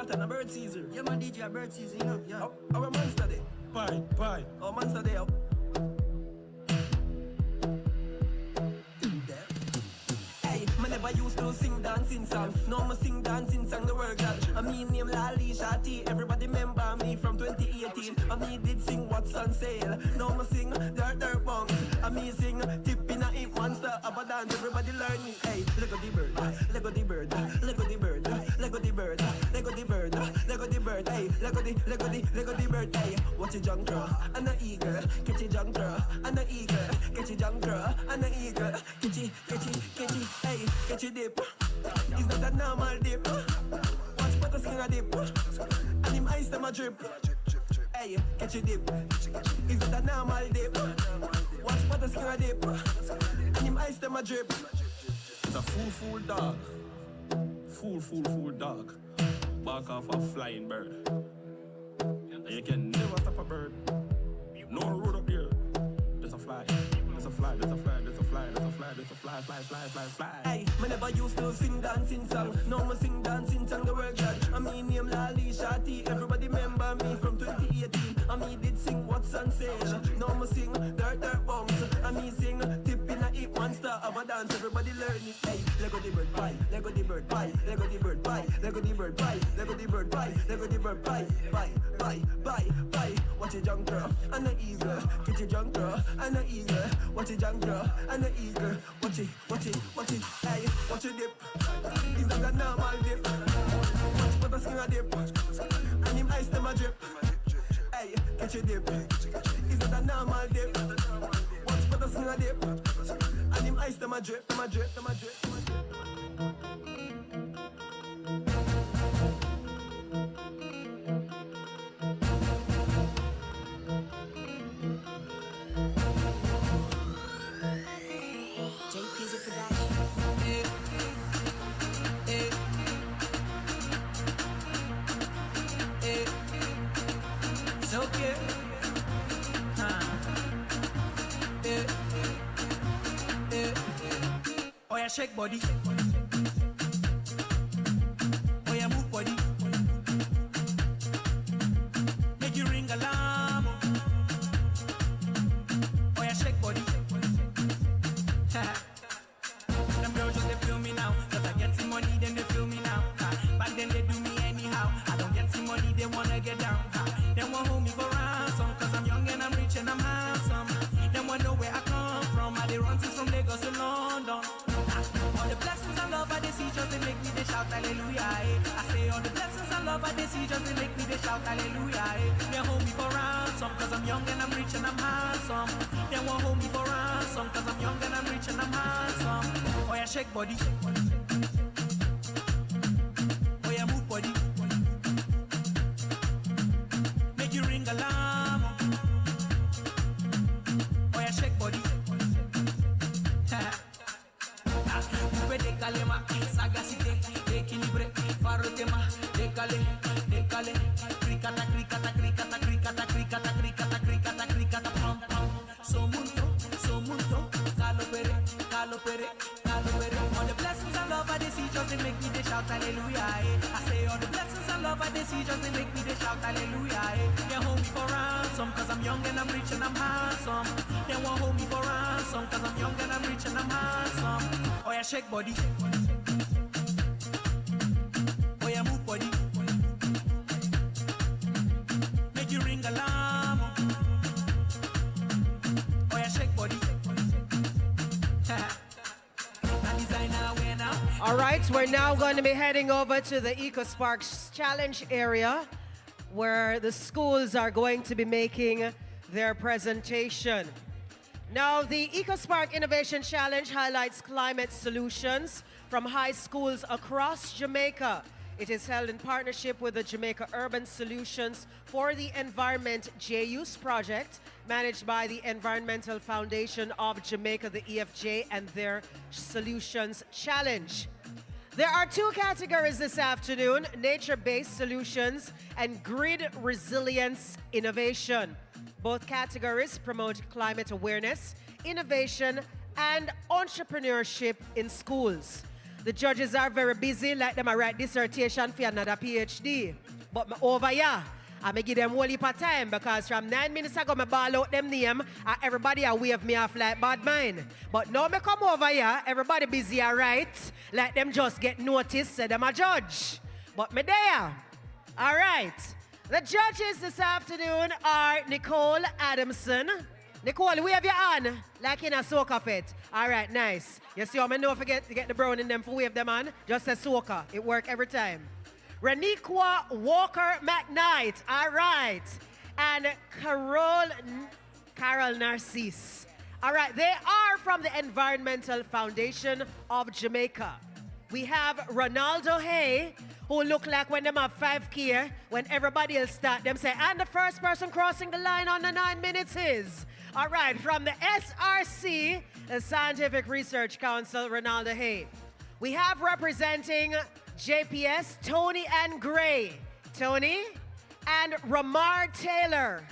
pattern a bird season. Yeah, man, DJ a bird season, you know. Yeah. Our monster day. Bye. Our monster day. Me never used to sing dancing song. No, me sing dancing song the word God. I mean name Lali Shati. Everybody remember me from 2018. I me did sing What's on Sale. No, me sing Dirt Bunks. I me sing Tip in a Hip Monster of a dance. Everybody learn me. Hey, Lego the bird, Lego the bird, Lego the bird, Lego the bird, Lego the bird, Lego the bird. Hey, Lego the bird. Hey, watch a junker and a eagle. Catch a junker and a eagle. Catch a junker and a eagle. Catch it. Hey. Catch a dip, it's not a normal dip. Watch butter skin a dip, and him ice them a drip. Hey, catch a dip, it's not a normal dip. Watch butter skin a dip, and him ice them a drip. It's a fool dog. Fool dog. Back off a flying bird. And you can never stop a bird. No road up here. There's a fly. Fly. Hey, me never used to sing dancing song. Now me sing dancing song the word God. I mean name Lali Shati. Everybody remember me from 2018. I me did sing What's on Sale. Now me sing Dirt Bunks. I me sing Tip in a Hip Monster of a dance. Everybody learn it. Hey, Lego the bird pie, Lego the bird pie, Lego the bird pie, Lego the bird pie, Lego the bird pie, Lego the bird pie, bye. Watch a junker and a eagle. Catch a junker and a eagle. Watch a junker and a eagle. Watch it. Hey, watch a dip. It's not a normal dip. Watch butter skin a dip, and him ice them a drip. Hey, catch a dip. It's not a normal dip. Watch butter skin a dip, and him ice them a drip. Oh yeah, shake body. Oh yeah, move body. Make you ring alarm. Oh yeah, shake body. Them girls just they feel me now. Cause I get some money, then they feel me now. Back then they do me anyhow. I don't get some money, they wanna get down. They won't hold me for ransom. Cause I'm young and I'm rich and I'm handsome. They wanna know where I come from. I they run since from Lagos to London. All the blessings and love I they see just they make me they shout hallelujah. I say all the blessings and love I they see just they make me they shout hallelujah. They hold me for ransom cause I'm young and I'm rich and I'm handsome. They won't hold me for ransom cause I'm young and I'm rich and I'm handsome. Oh yeah, shake body. Oh yeah, move body. Make you ring alarm. Oh yeah, shake body. Décalema, sagacité, équilibré, farotema, décalé, cricata, pam, pam, somunto, calopere. All the blessings and love I they see just they make me they shout hallelujah. I say all the blessings and love I they see just they make me they shout hallelujah. They hold me for ransom cause I'm young and I'm rich and I'm handsome. They won't hold me for ransom cause I'm young and I'm rich and I'm handsome. Oh yeah, shake body. Oh yeah, move body. Make you ring alarm. Oh yeah, shake body. All right, we're now going to be heading over to the EcoSparks Challenge area where the schools are going to be making their presentation. Now, the EcoSpark Innovation Challenge highlights climate solutions from high schools across Jamaica. It is held in partnership with the Jamaica Urban Solutions for the Environment JUICE project, managed by the Environmental Foundation of Jamaica, the EFJ, and their Solutions Challenge. There are two categories this afternoon: nature-based solutions and grid resilience innovation. Both categories promote climate awareness, innovation, and entrepreneurship in schools. The judges are very busy, like them I write dissertation for another PhD. But me over here, I may give them whole heap of time because from 9 minutes ago, I ball out them name and everybody a wave me off like bad mind. But now me come over here, everybody busy, all right? Like them just get noticed, say them a judge. But me there. All right. The judges this afternoon are Nicole Adamson. Nicole, wave your hand like in a soca fit. All right, nice. You see how I don't forget to get the brown in them for wave them on? Just say soca. It work every time. Reniqua Walker McKnight. All right. And Carol Narcisse. All right, they are from the Environmental Foundation of Jamaica. We have Ronaldo Hay, who look like when them have 5K, when everybody else start, them say, and the first person crossing the line on the 9 minutes is. All right, from the SRC, the Scientific Research Council, Ronaldo Hay. We have representing JPS, Tony and Gray. Tony and Ramar Taylor.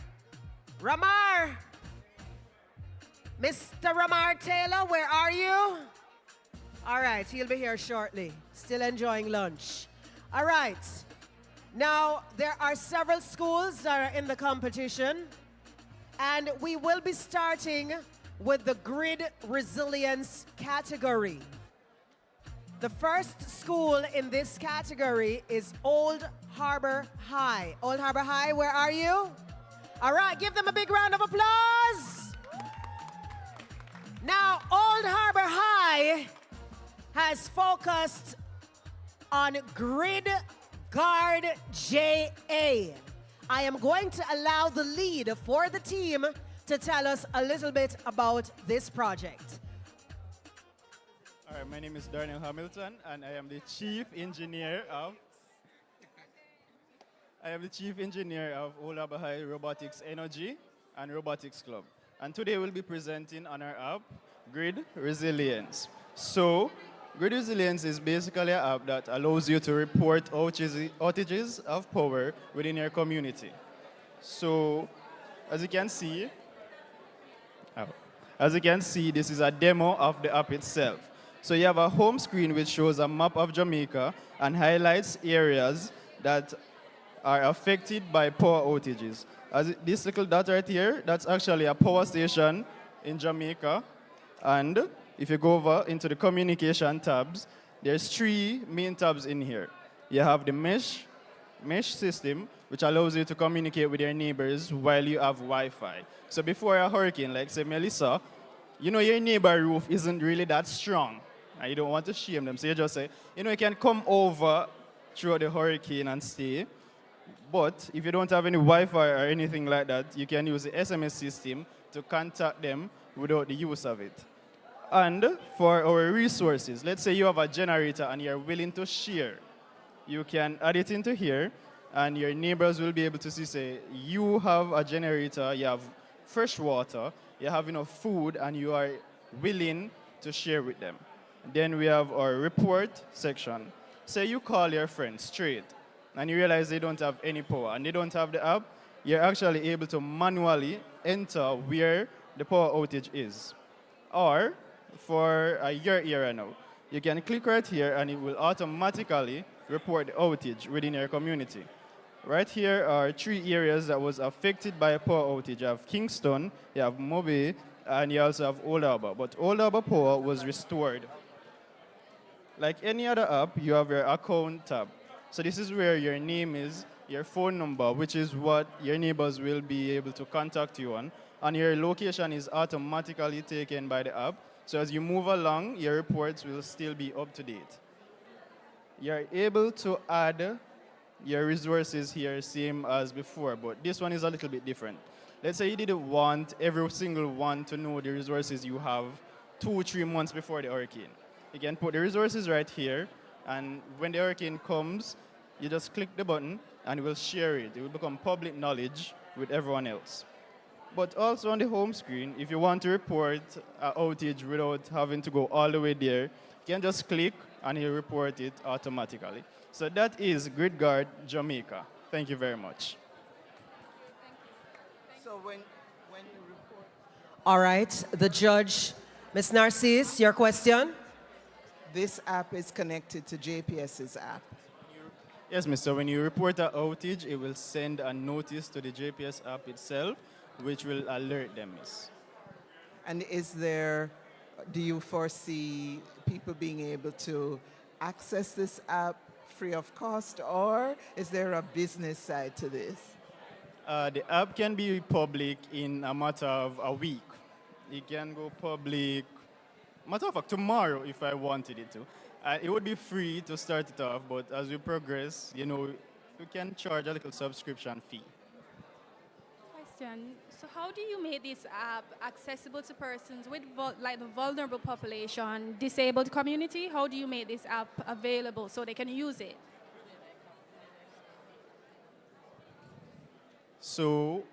Ramar. Mr. Ramar Taylor, where are you? All right, he'll be here shortly. Still enjoying lunch. All right. Now, there are several schools that are in the competition, and we will be starting with the grid resilience category. The first school in this category is Old Harbor High. Old Harbor High, where are you? All right, give them a big round of applause. Now, Old Harbor High has focused on Grid Guard JA. I am going to allow the lead for the team to tell us a little bit about this project. All right, my name is Darnell Hamilton, and I am the chief engineer of Old Harbor High Robotics Energy and Robotics Club. And today we'll be presenting on our app, Grid Resilience. So, Grid Resilience is basically an app that allows you to report outages of power within your community. So, as you can see, this is a demo of the app itself. So you have a home screen which shows a map of Jamaica and highlights areas that are affected by power outages. As this little dot right here, that's actually a power station in Jamaica. And if you go over into the communication tabs, there's 3 main tabs in here. You have the mesh system, which allows you to communicate with your neighbors while you have Wi-Fi. So before a hurricane, like say Melissa, you know your neighbor roof isn't really that strong, and you don't want to shame them. So you just say, you know, you can come over throughout the hurricane and stay. But if you don't have any Wi-Fi or anything like that, you can use the SMS system to contact them without the use of it. And for our resources, let's say you have a generator and you're willing to share. You can add it into here, and your neighbors will be able to see, say, you have a generator, you have fresh water, you have enough food, and you are willing to share with them. Then we have our report section. Say you call your friend straight, and you realize they don't have any power, and they don't have the app, you're actually able to manually enter where the power outage is. Or, for your area now, you can click right here, and it will automatically report the outage within your community. Right here are 3 areas that was affected by a power outage. You have Kingston, you have Moby, and you also have Old Harbor. But Old Harbor power was restored. Like any other app, you have your account tab. So this is where your name is, your phone number, which is what your neighbors will be able to contact you on, and your location is automatically taken by the app. So as you move along, your reports will still be up to date. You're able to add your resources here, same as before, but this one is a little bit different. Let's say you didn't want every single one to know the resources you have 2-3 months before the hurricane. You can put the resources right here, and when the hurricane comes, you just click the button and it will share it. It will become public knowledge with everyone else. But also on the home screen, if you want to report an outage without having to go all the way there, you can just click and he'll report it automatically. So that is Grid Guard Jamaica. Thank you very much. So when you report... All right, the judge, Ms. Narcisse, your question? this app is connected to JPS's app. Yes, mister. When you report an outage, it will send a notice to the JPS app itself, which will alert them, miss. And do you foresee people being able to access this app free of cost, or is there a business side to this? The app can be public in a matter of a week. It can go public, matter of fact, tomorrow if I wanted it to. It would be free to start it off, but as we progress, you know, we can charge a little subscription fee. Question. So how do you make this app accessible to persons with like the vulnerable population, disabled community? How do you make this app available so they can use it? So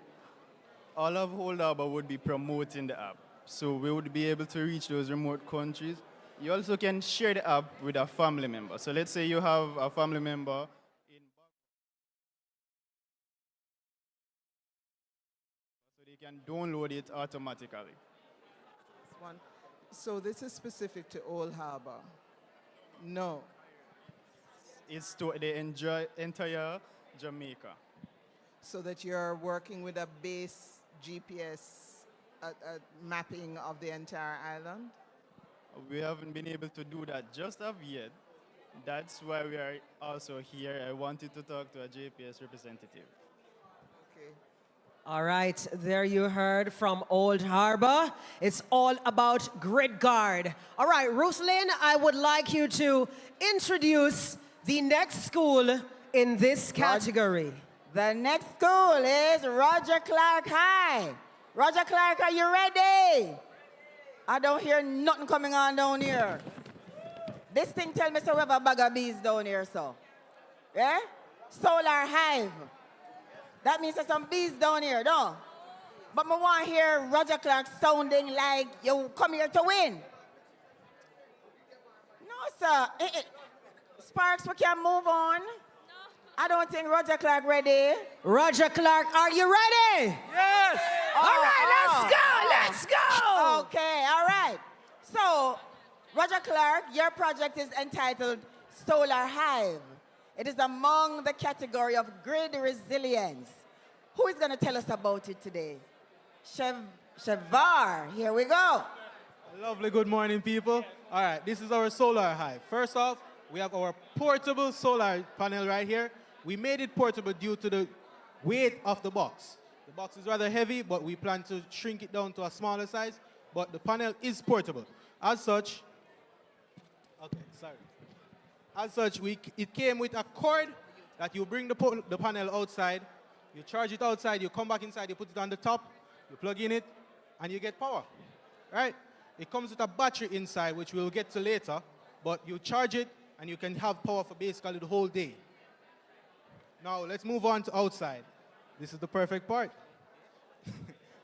all of Old Harbor would be promoting the app. So we would be able to reach those remote countries. You also can share the app with a family member. So let's say you have a family member in so they can download it automatically. So this is specific to Old Harbor? No. It's to the entire Jamaica. So that you're working with a base GPS mapping of the entire island? We haven't been able to do that just of yet. That's why we are also here. I wanted to talk to a JPS representative. Okay. All right, there you heard from Old Harbor. It's all about grid guard. All right, Roslyn, I would like you to introduce the next school in this category. The next school is Roger Clark High. Roger Clark, are you ready? I don't hear nothing coming on down here. This thing tell me so we have a bag of bees down here, so. Yeah? Solar hive. That means there's some bees down here, no? But I want to hear Roger Clark sounding like you come here to win. No, sir. Sparks, we can move on. I don't think Roger Clark ready. Roger Clark, are you ready? Yes! All right, let's go. Okay, all right. So, Roger Clark, your project is entitled Solar Hive. It is among the category of grid resilience. Who is going to tell us about it today? Shavar, here we go. Lovely good morning, people. All right, this is our solar hive. First off, we have our portable solar panel right here. We made it portable due to the weight of the box. The box is rather heavy, but we plan to shrink it down to a smaller size, but the panel is portable. As such, it came with a cord that you bring the panel outside, you charge it outside, you come back inside, you put it on the top, you plug in it, and you get power, right? It comes with a battery inside, which we'll get to later, but you charge it, and you can have power for basically the whole day. Now, let's move on to outside. This is the perfect part.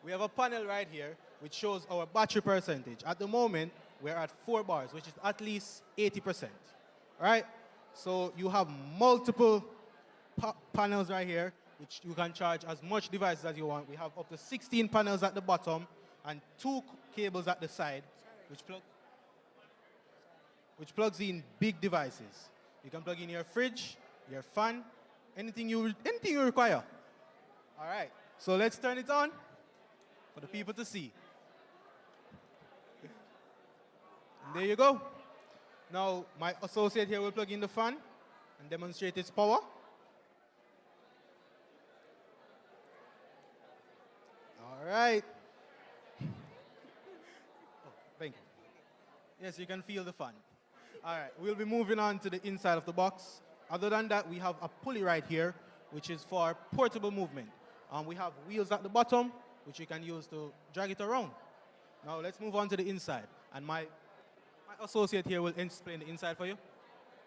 We have a panel right here, which shows our battery percentage. At the moment, we're at 4 bars, which is at least 80%, right? So you have multiple panels right here, which you can charge as much devices as you want. We have up to 16 panels at the bottom and 2 cables at the side, which plugs in big devices. You can plug in your fridge, your fan, anything you require. All right, so let's turn it on for the people to see. And there you go. Now, my associate here will plug in the fan and demonstrate its power. All right. Oh, thank you. Yes, you can feel the fan. All right, we'll be moving on to the inside of the box. Other than that, we have a pulley right here, which is for portable movement. We have wheels at the bottom, which you can use to drag it around. Now, let's move on to the inside. And my associate here will explain the inside for you.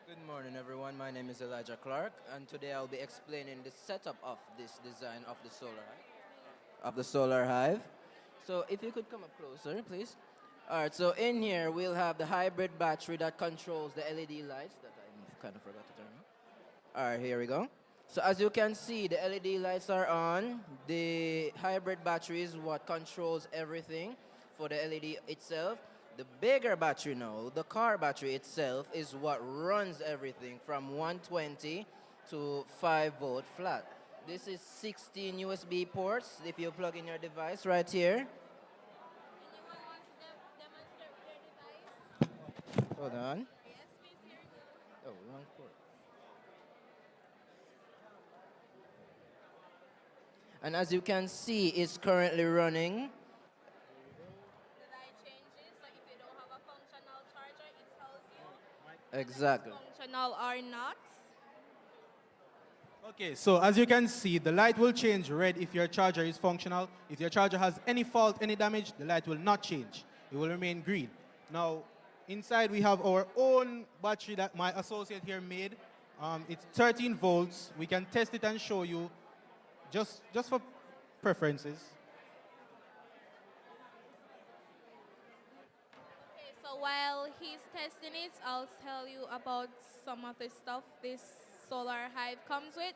Good morning, everyone. My name is Elijah Clark, and today I'll be explaining the setup of this design of the solar hive. So if you could come up closer, please. All right, so in here, we'll have the hybrid battery that controls the LED lights that I kind of forgot to turn on. All right, here we go. So as you can see, the LED lights are on. The hybrid battery is what controls everything for the LED itself. The bigger battery now, the car battery itself, is what runs everything from 120 to 5-volt flat. This is 16 USB ports if you plug in your device right here. Hold on. Oh, wrong port. And as you can see, it's currently running. Exactly. Functional or not. Okay, so as you can see, the light will change red if your charger is functional. If your charger has any fault, any damage, the light will not change. It will remain green. Now, inside we have our own battery that my associate here made. It's 13 volts. We can test it and show you just for preferences. Okay, so while he's testing it, I'll tell you about some of the stuff this solar hive comes with.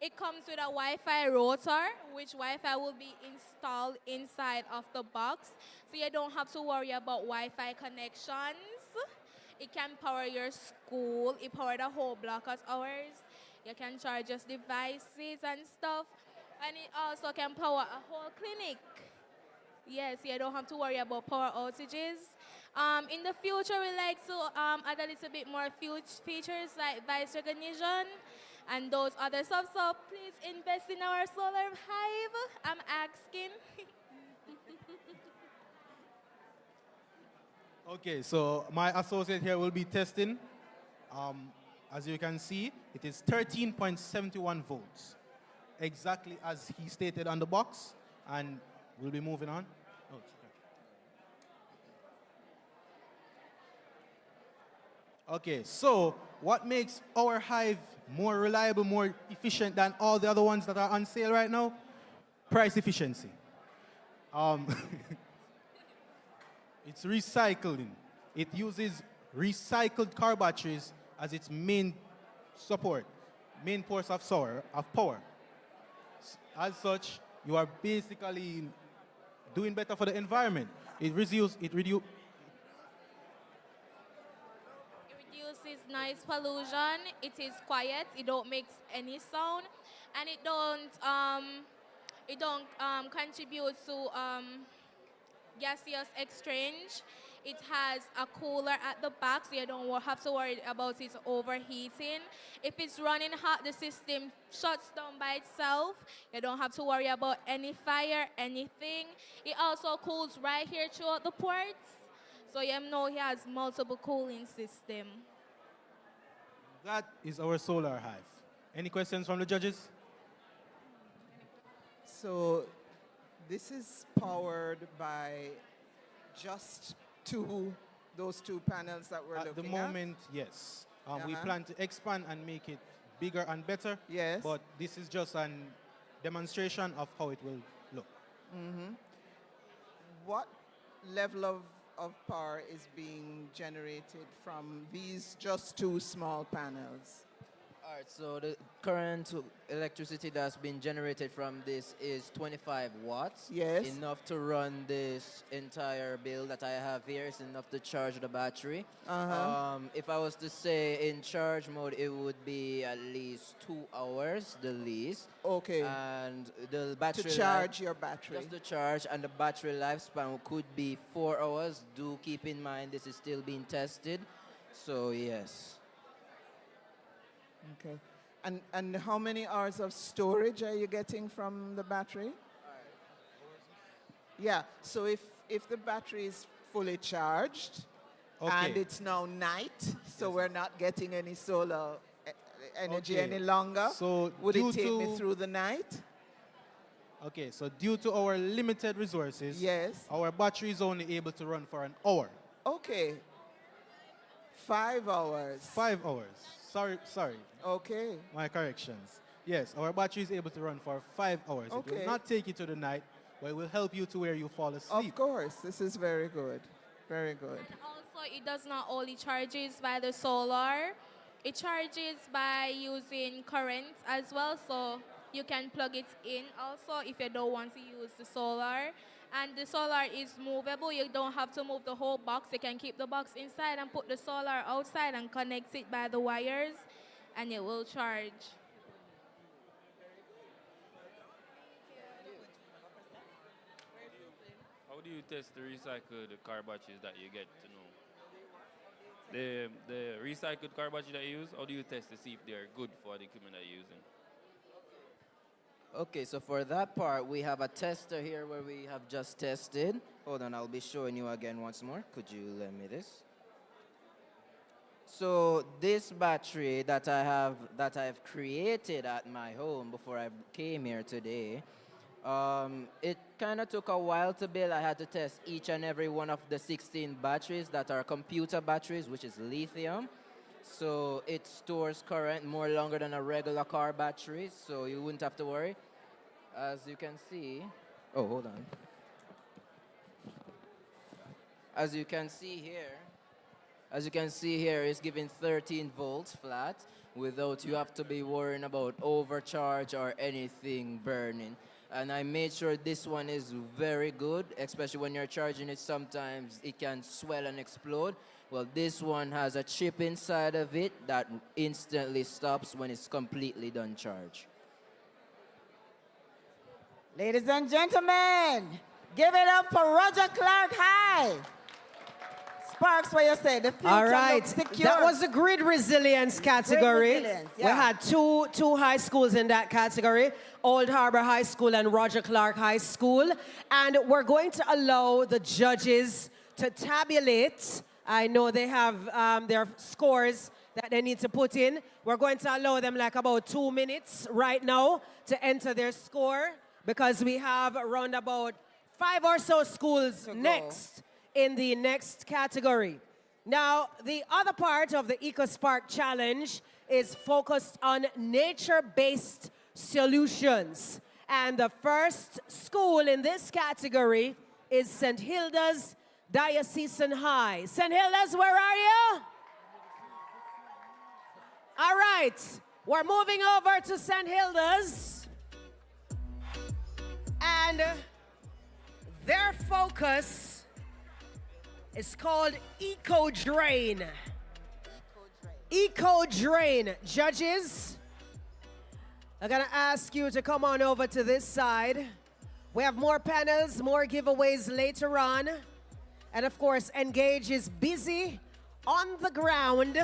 It comes with a Wi-Fi router, which Wi-Fi will be installed inside of the box, so you don't have to worry about Wi-Fi connections. It can power your school. It power the whole block of ours. You can charge your devices and stuff, and it also can power a whole clinic. Yes, you don't have to worry about power outages. In the future, we like to add a little bit more features like voice recognition and those other stuff. So please invest in our solar hive. I'm asking. Okay, so my associate here will be testing. As you can see, it is 13.71 volts, exactly as he stated on the box, and we'll be moving on. Oh, okay, so what makes our hive more reliable, more efficient than all the other ones that are on sale right now? Price efficiency. It's recycling. It uses recycled car batteries as its main support, main source of power. As such, you are basically doing better for the environment. It reduces Noise pollution. It is quiet. It don't make any sound, and it don't contribute to gaseous exchange. It has a cooler at the back, so you don't have to worry about it overheating. If it's running hot, the system shuts down by itself. You don't have to worry about any fire, anything. It also cools right here throughout the ports, so you know he has multiple cooling system. That is our solar hive. Any questions from the judges? So this is powered by just those two panels that we're looking at? At the moment, yes. We plan to expand and make it bigger and better. Yes. But this is just a demonstration of how it will look. Mm-hmm. What level of power is being generated from these just two small panels? All right, so the current electricity that's been generated from this is 25 watts. Yes. Enough to run this entire bill that I have here. Is enough to charge the battery. If I was to say in charge mode, it would be at least 2 hours, the least. Okay. And the battery... To charge your battery. Just to charge, and the battery lifespan could be 4 hours. Do keep in mind this is still being tested. So, yes. Okay. And how many hours of storage are you getting from the battery? Yeah, so if the battery is fully charged and it's now night, so we're not getting any solar energy any longer, so would it take me through the night? Okay, so due to our limited resources, yes, our battery is only able to run for an hour. Okay. 5 hours. 5 hours. Sorry. Okay. My corrections. Yes, our battery is able to run for 5 hours. Okay. It will not take you to the night, but it will help you to where you fall asleep. Of course, this is very good. Very good. And also, it does not only charges by the solar, it charges by using current as well, so you can plug it in also if you don't want to use the solar. And the solar is movable. You don't have to move the whole box. You can keep the box inside and put the solar outside and connect it by the wires, and it will charge. How do you test the recycled car batteries that you get to know? The recycled car battery that you use, how do you test to see if they're good for the equipment that you're using? Okay, so for that part, we have a tester here where we have just tested. Hold on, I'll be showing you again once more. Could you lend me this? So this battery that I've created at my home before I came here today, it kind of took a while to build. I had to test each and every one of the 16 batteries that are computer batteries, which is lithium. So it stores current more longer than a regular car battery, so you wouldn't have to worry. As you can see, oh, hold on. As you can see here, it's giving 13 volts flat without you have to be worrying about overcharge or anything burning. And I made sure this one is very good, especially when you're charging it. Sometimes it can swell and explode. Well, this one has a chip inside of it that instantly stops when it's completely done charge. Ladies and gentlemen, give it up for Roger Clark High. Sparks, what you say? The future All right, looks secure. that was the grid resilience category. Grid resilience, We yeah. had two high schools in that category, Old Harbor High School and Roger Clark High School. And we're going to allow the judges to tabulate. I know they have their scores that they need to put in. We're going to allow them like about 2 minutes right now to enter their score, because we have around about 5 or so schools next in the next category. Now, the other part of the EcoSpark Challenge is focused on nature-based solutions. And the first school in this category is St. Hilda's Diocesan High. St. Hilda's, where are you? All right, we're moving over to St. Hilda's. And their focus is called Eco-Drain. Eco-Drain. Judges, I'm gonna ask you to come on over to this side. We have more panels, more giveaways later on. And of course, Engage is busy on the ground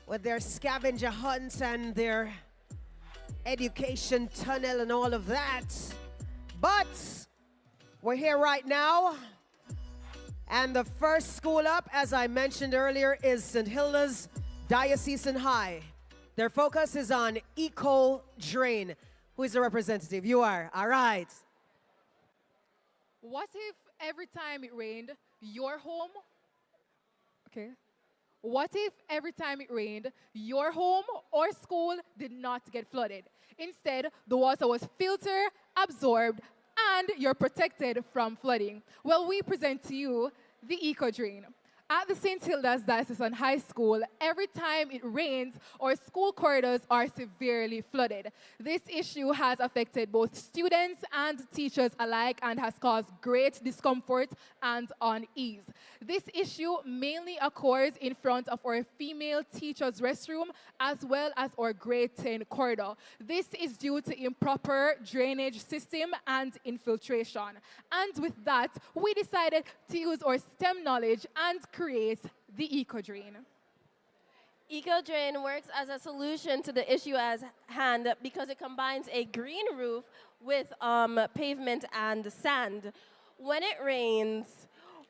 with their scavenger hunts and their education tunnel and all of that. But we're here right now. And the first school up, as I mentioned earlier, is St. Hilda's Diocesan High. Their focus is on Eco-Drain. Who is the representative? You are. All right. What if every time it rained, your home, okay? What if every time it rained, your home or school did not get flooded? Instead, the water was filtered, absorbed, and you're protected from flooding. Well, we present to you the Eco-Drain. At the St. Hilda's Diocesan High School, every time it rains, our school corridors are severely flooded. This issue has affected both students and teachers alike and has caused great discomfort and unease. This issue mainly occurs in front of our female teachers' restroom as well as our grade 10 corridor. This is due to improper drainage system and infiltration. And with that, we decided to use our STEM knowledge and create the Eco-Drain. Eco-Drain works as a solution to the issue at hand because it combines a green roof with pavement and sand. When it rains,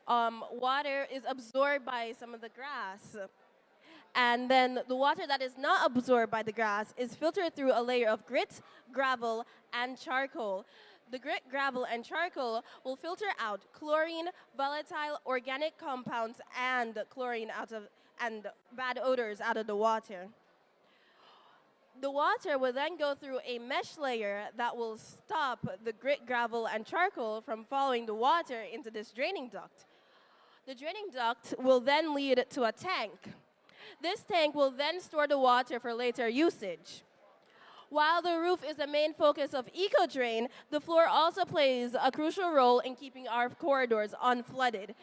water is absorbed by some of the grass. And then the water that is not absorbed by the grass is filtered through a layer of grit, gravel, and charcoal. The grit, gravel, and charcoal will filter out chlorine, volatile organic compounds, and chlorine and bad odors out of the water. The water will then go through a mesh layer that will stop the grit, gravel, and charcoal from following the water into this draining duct. The draining duct will then lead to a tank. This tank will then store the water for later usage. While the roof is the main focus of EcoDrain, the floor also plays a crucial role in keeping our corridors unflooded.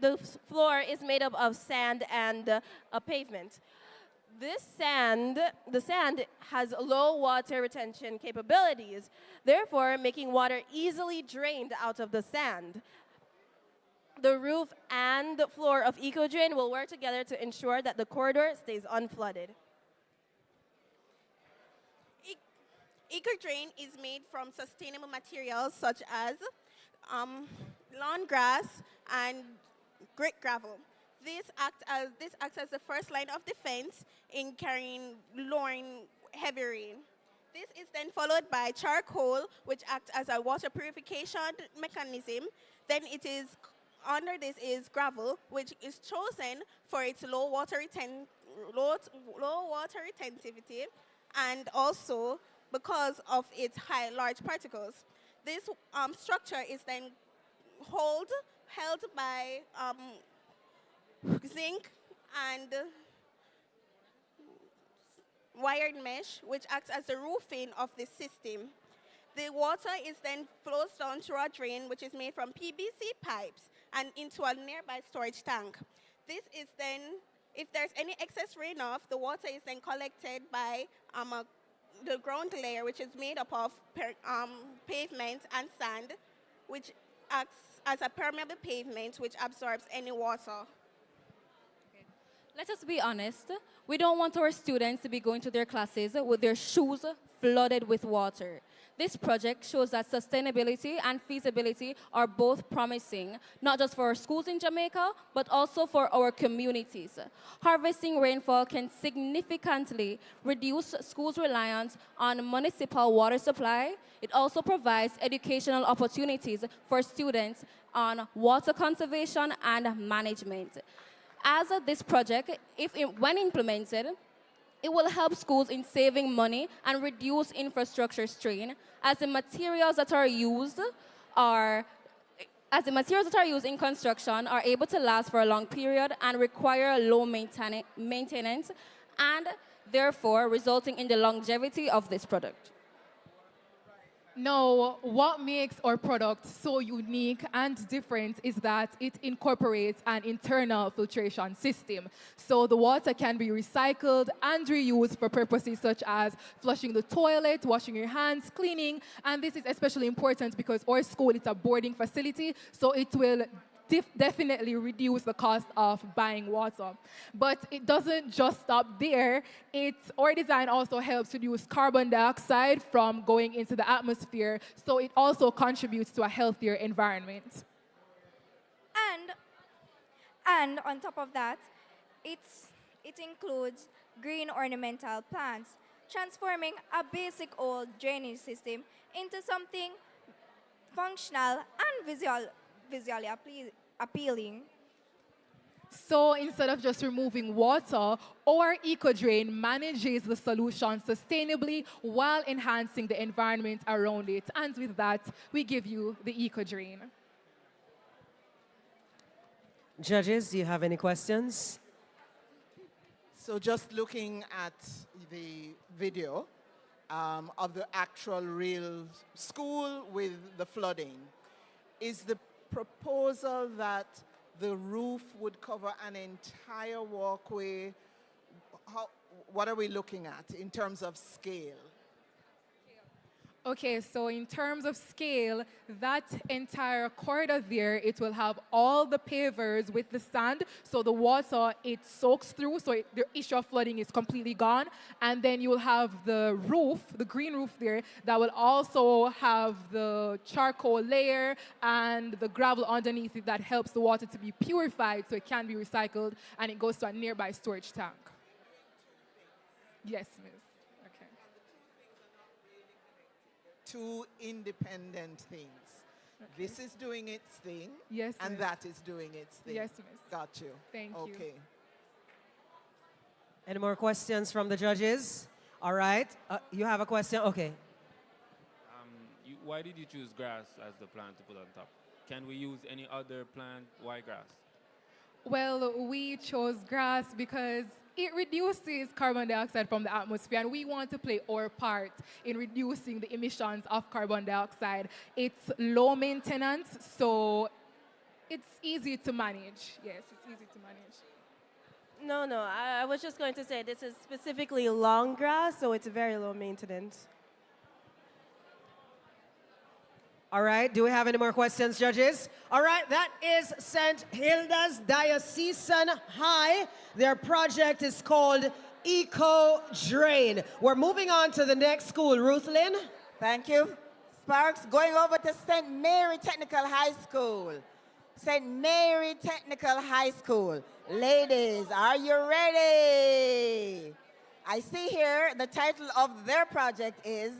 The floor is made up of sand and a pavement. The sand has low water retention capabilities, therefore making water easily drained out of the sand. The roof and the floor of EcoDrain will work together to ensure that the corridor stays unflooded. EcoDrain is made from sustainable materials such as lawn grass and grit gravel. This acts as the first line of defense in lowering heavy rain. This is then followed by charcoal, which acts as a water purification mechanism. Then under this is gravel, which is chosen for its low water retentivity, and also because of its large particles. This structure is then held by zinc and wired mesh, which acts as the roofing of the system. The water is then flows down through a drain, which is made from PBC pipes and into a nearby storage tank. This is then, if there's any excess runoff, the water is then collected by the ground layer, which is made up of pavement and sand, which acts as a permeable pavement which absorbs any water. Let us be honest. We don't want our students to be going to their classes with their shoes flooded with water. This project shows that sustainability and feasibility are both promising, not just for our schools in Jamaica, but also for our communities. Harvesting rainfall can significantly reduce schools' reliance on municipal water supply. It also provides educational opportunities for students on water conservation and management. As this project, when implemented, it will help schools in saving money and reduce infrastructure strain, as the materials that are used in construction are able to last for a long period and require low maintenance, and therefore resulting in the longevity of this product. Now, what makes our product so unique and different is that it incorporates an internal filtration system. So the water can be recycled and reused for purposes such as flushing the toilet, washing your hands, cleaning. And this is especially important because our school is a boarding facility, so it will definitely reduce the cost of buying water. But it doesn't just stop there. Our design also helps reduce carbon dioxide from going into the atmosphere, so it also contributes to a healthier environment. And on top of that, it includes green ornamental plants, transforming a basic old drainage system into something functional and visually appealing. So instead of just removing water, our EcoDrain manages the solution sustainably while enhancing the environment around it. And with that, we give you the EcoDrain. Judges, do you have any questions? So just looking at the video of the actual real school with the flooding, is the proposal that the roof would cover an entire walkway? What are we looking at in terms of scale? Okay, so in terms of scale, that entire corridor there, it will have all the pavers with the sand, so the water, it soaks through, so the issue of flooding is completely gone. And then you will have the roof, the green roof there, that will also have the charcoal layer and the gravel underneath it that helps the water to be purified so it can be recycled and it goes to a nearby storage tank. Yes, miss. Two independent things. Okay. This is doing its thing, yes, and miss. That is doing its thing. Yes, miss. Got you. Thank you. Okay. Any more questions from the judges? All right. You have a question? Okay. Why did you choose grass as the plant to put on top? Can we use any other plant? Why grass? Well, we chose grass because it reduces carbon dioxide from the atmosphere, and we want to play our part in reducing the emissions of carbon dioxide. It's low maintenance, so it's easy to manage. Yes, it's easy to manage. No, I was just going to say this is specifically long grass, so it's very low maintenance. All right, do we have any more questions, judges? All right, that is St. Hilda's Diocesan High. Their project is called Eco Drain. We're moving on to the next school. Ruth Lynn? Thank you. Sparks, going over to St. Mary Technical High School. St. Mary Technical High School. Ladies, are you ready? I see here the title of their project is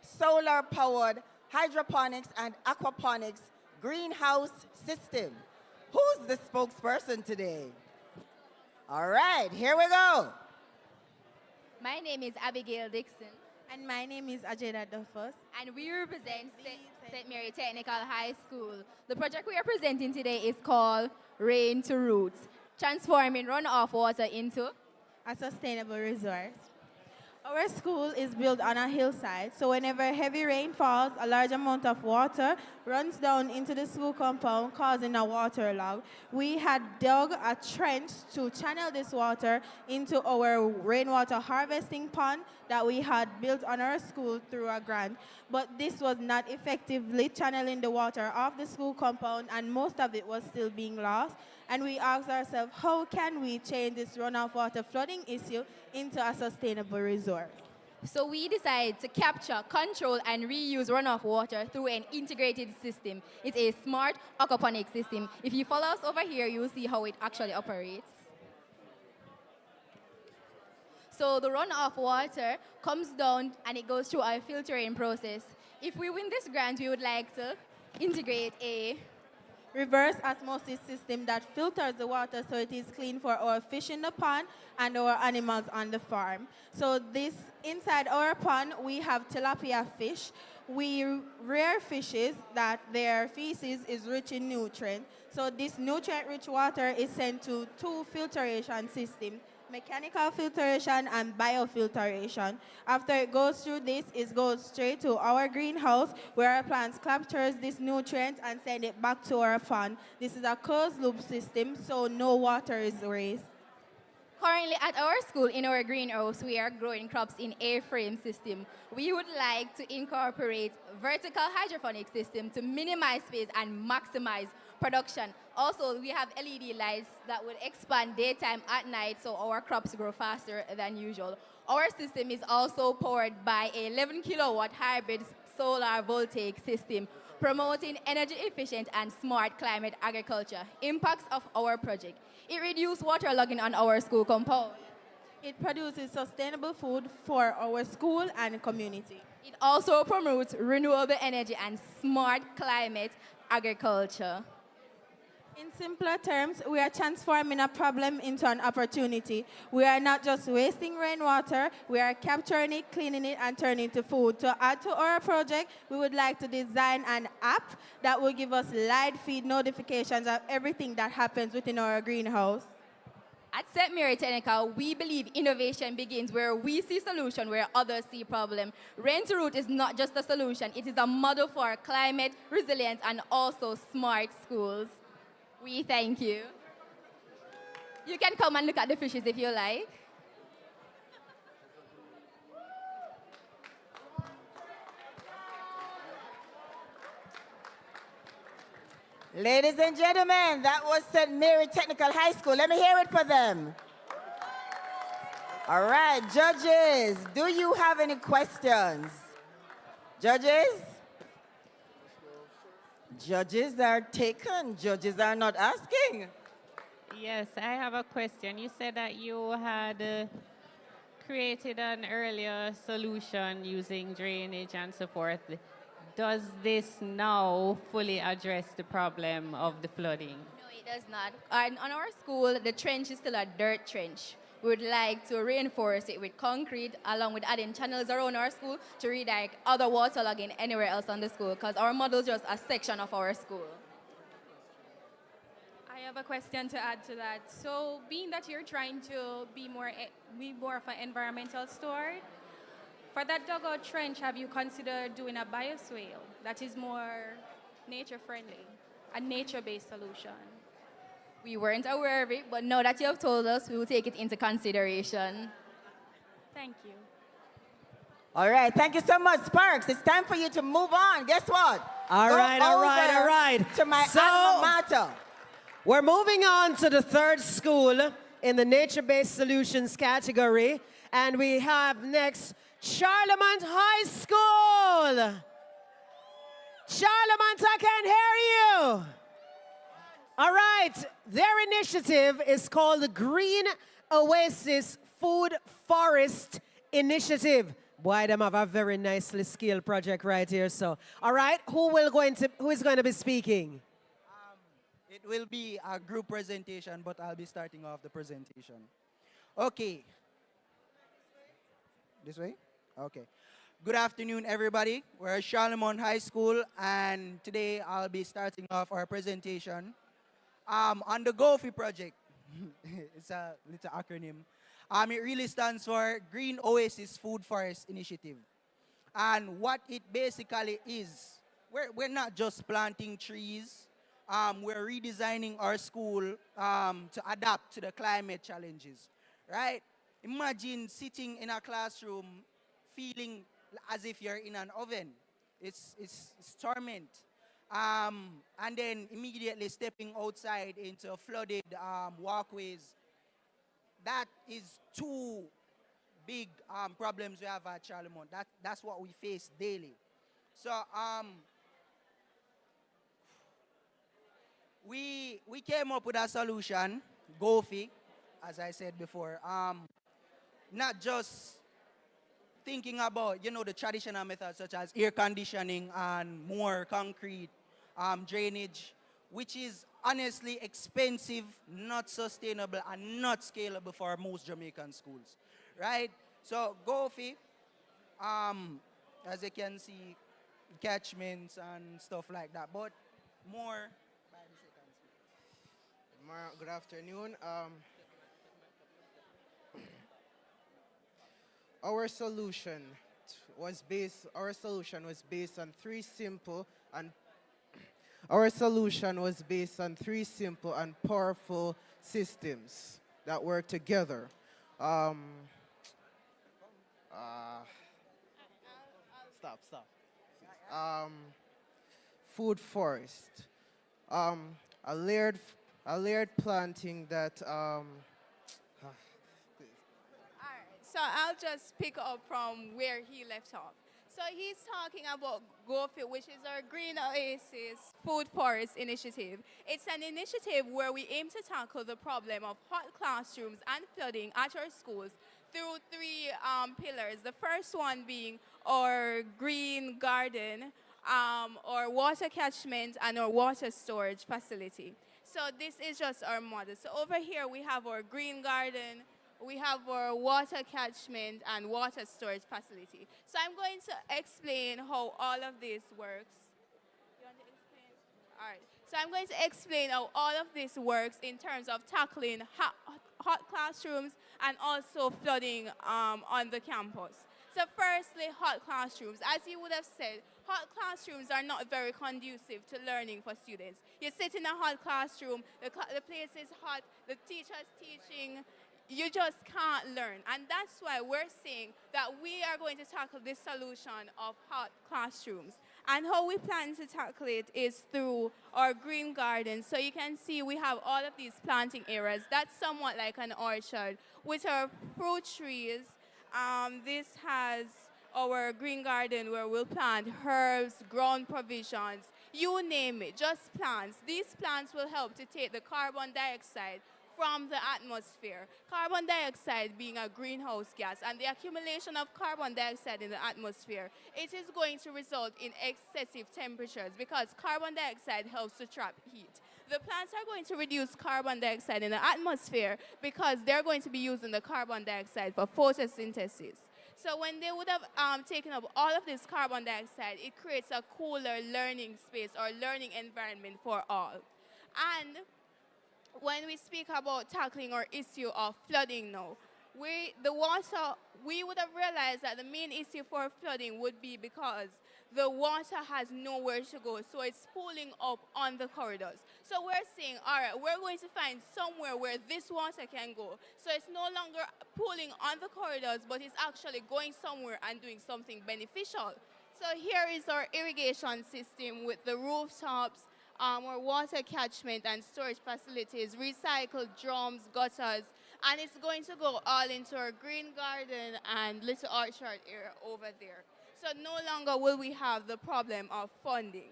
Solar Powered Hydroponics and Aquaponics Greenhouse System. Who's the spokesperson today? All right, here we go. My name is Abigail Dixon. And my name is Ajeda Duffus. And we represent St. Mary Technical High School. The project we are presenting today is called Rain to Roots, transforming runoff water into A sustainable resource. Our school is built on a hillside, so whenever heavy rain falls, a large amount of water runs down into the school compound, causing a waterlog. We had dug a trench to channel this water into our rainwater harvesting pond that we had built on our school through a grant. But this was not effectively channeling the water off the school compound, and most of it was still being lost. And we asked ourselves, how can we change this runoff water flooding issue into a sustainable resource? So we decided to capture, control, and reuse runoff water through an integrated system. It's a smart aquaponics system. If you follow us over here, you will see how it actually operates. So the runoff water comes down and it goes through our filtering process. If we win this grant, we would like to integrate a reverse osmosis system that filters the water so it is clean for our fish in the pond and our animals on the farm. So this, inside our pond, we have tilapia fish. We rear fishes that their feces is rich in nutrients. So this nutrient-rich water is sent to two filtration systems, mechanical filtration and biofiltration. After it goes through this, it goes straight to our greenhouse where our plants captures this nutrient and send it back to our pond. This is a closed loop system, so no water is waste. Currently at our school, in our greenhouse, we are growing crops in A-frame system. We would like to incorporate vertical hydroponic system to minimize space and maximize production. Also, we have LED lights that will expand daytime at night so our crops grow faster than usual. Our system is also powered by a 11 kilowatt hybrid solar voltaic system, promoting energy efficient and smart climate agriculture. Impacts of our project. It reduces waterlogging on our school compound. It produces sustainable food for our school and community. It also promotes renewable energy and smart climate agriculture. In simpler terms, we are transforming a problem into an opportunity. We are not just wasting rainwater, we are capturing it, cleaning it, and turning it to food. To add to our project, we would like to design an app that will give us live feed notifications of everything that happens within our greenhouse. At St. Mary Technical, we believe innovation begins where we see solution, where others see problem. Rain to Root is not just a solution, it is a model for climate resilience and also smart schools. We thank you. You can come and look at the fishes if you like. Ladies and gentlemen, that was St. Mary Technical High School. Let me hear it for them. All right, judges, do you have any questions? Judges? Judges are taken. Judges are not asking. Yes, I have a question. You said that you had created an earlier solution using drainage and so forth. Does this now fully address the problem of the flooding? No, it does not. On our school, the trench is still a dirt trench. We would like to reinforce it with concrete along with adding channels around our school to redirect other waterlogging anywhere else on the school because our model is just a section of our school. I have a question to add to that. So, being that you're trying to be more of an environmental store, for that dugout trench, have you considered doing a bioswale that is more nature-friendly, a nature-based solution? We weren't aware of it, but now that you have told us, we will take it into consideration. Thank you. All right, thank you so much, Sparks. It's time for you to move on. Guess what? All right. To my alma mater. We're moving on to the third school in the nature-based solutions category. And we have next Charlemont High School. Charlemont, I can hear you. All right, their initiative is called the Green Oasis Food Forest Initiative. Boy, them have a very nicely scaled project right here. So, all right, who is going to be speaking? It will be a group presentation, but I'll be starting off the presentation. Okay. This way? Okay. Good afternoon, everybody. We're at Charlemont High School, and today I'll be starting off our presentation on the GOFI project. It's a little acronym. It really stands for Green Oasis Food Forest Initiative. And what it basically is, we're not just planting trees. We're redesigning our school to adapt to the climate challenges, right? Imagine sitting in a classroom feeling as if you're in an oven. It's torment. And then immediately stepping outside into flooded walkways. That is two big problems we have at Charlemont. That's what we face daily. So we came up with a solution, GOFI, as I said before. Not just thinking about, the traditional methods such as air conditioning and more concrete drainage, which is honestly expensive, not sustainable, and not scalable for most Jamaican schools, right? So GOFI, as you can see, catchments and stuff like that, but more by the second. Good afternoon. Our solution was based on three simple and powerful systems that work together. Stop. Food forest. A layered planting that So I'll just pick up from where he left off. So he's talking about GOFI, which is our Green Oasis Food Forest Initiative. It's an initiative where we aim to tackle the problem of hot classrooms and flooding at our schools through three pillars. The first one being our green garden, our water catchment, and our water storage facility. So this is just our model. So over here we have our green garden, we have our water catchment and water storage facility. So I'm going to explain how all of this works. You want to explain? All right. So I'm going to explain how all of this works in terms of tackling hot classrooms and also flooding on the campus. So firstly, hot classrooms. As you would have said, hot classrooms are not very conducive to learning for students. You sit in a hot classroom, the place is hot, the teacher's teaching, you just can't learn. And that's why we're saying that we are going to tackle this solution of hot classrooms. And how we plan to tackle it is through our green garden. So you can see we have all of these planting areas. That's somewhat like an orchard with our fruit trees. This has our green garden where we'll plant herbs, ground provisions, you name it, just plants. These plants will help to take the carbon dioxide from the atmosphere. Carbon dioxide being a greenhouse gas, and the accumulation of carbon dioxide in the atmosphere, it is going to result in excessive temperatures because carbon dioxide helps to trap heat. The plants are going to reduce carbon dioxide in the atmosphere because they're going to be using the carbon dioxide for photosynthesis. So when they would have taken up all of this carbon dioxide, it creates a cooler learning space or learning environment for all. And when we speak about tackling our issue of flooding now, we would have realized that the main issue for flooding would be because the water has nowhere to go, so it's pooling up on the corridors. So we're saying, all right, we're going to find somewhere where this water can go. So it's no longer pooling on the corridors, but it's actually going somewhere and doing something beneficial. So here is our irrigation system with the rooftops, our water catchment and storage facilities, recycled drums, gutters, and it's going to go all into our green garden and little orchard area over there. So no longer will we have the problem of funding.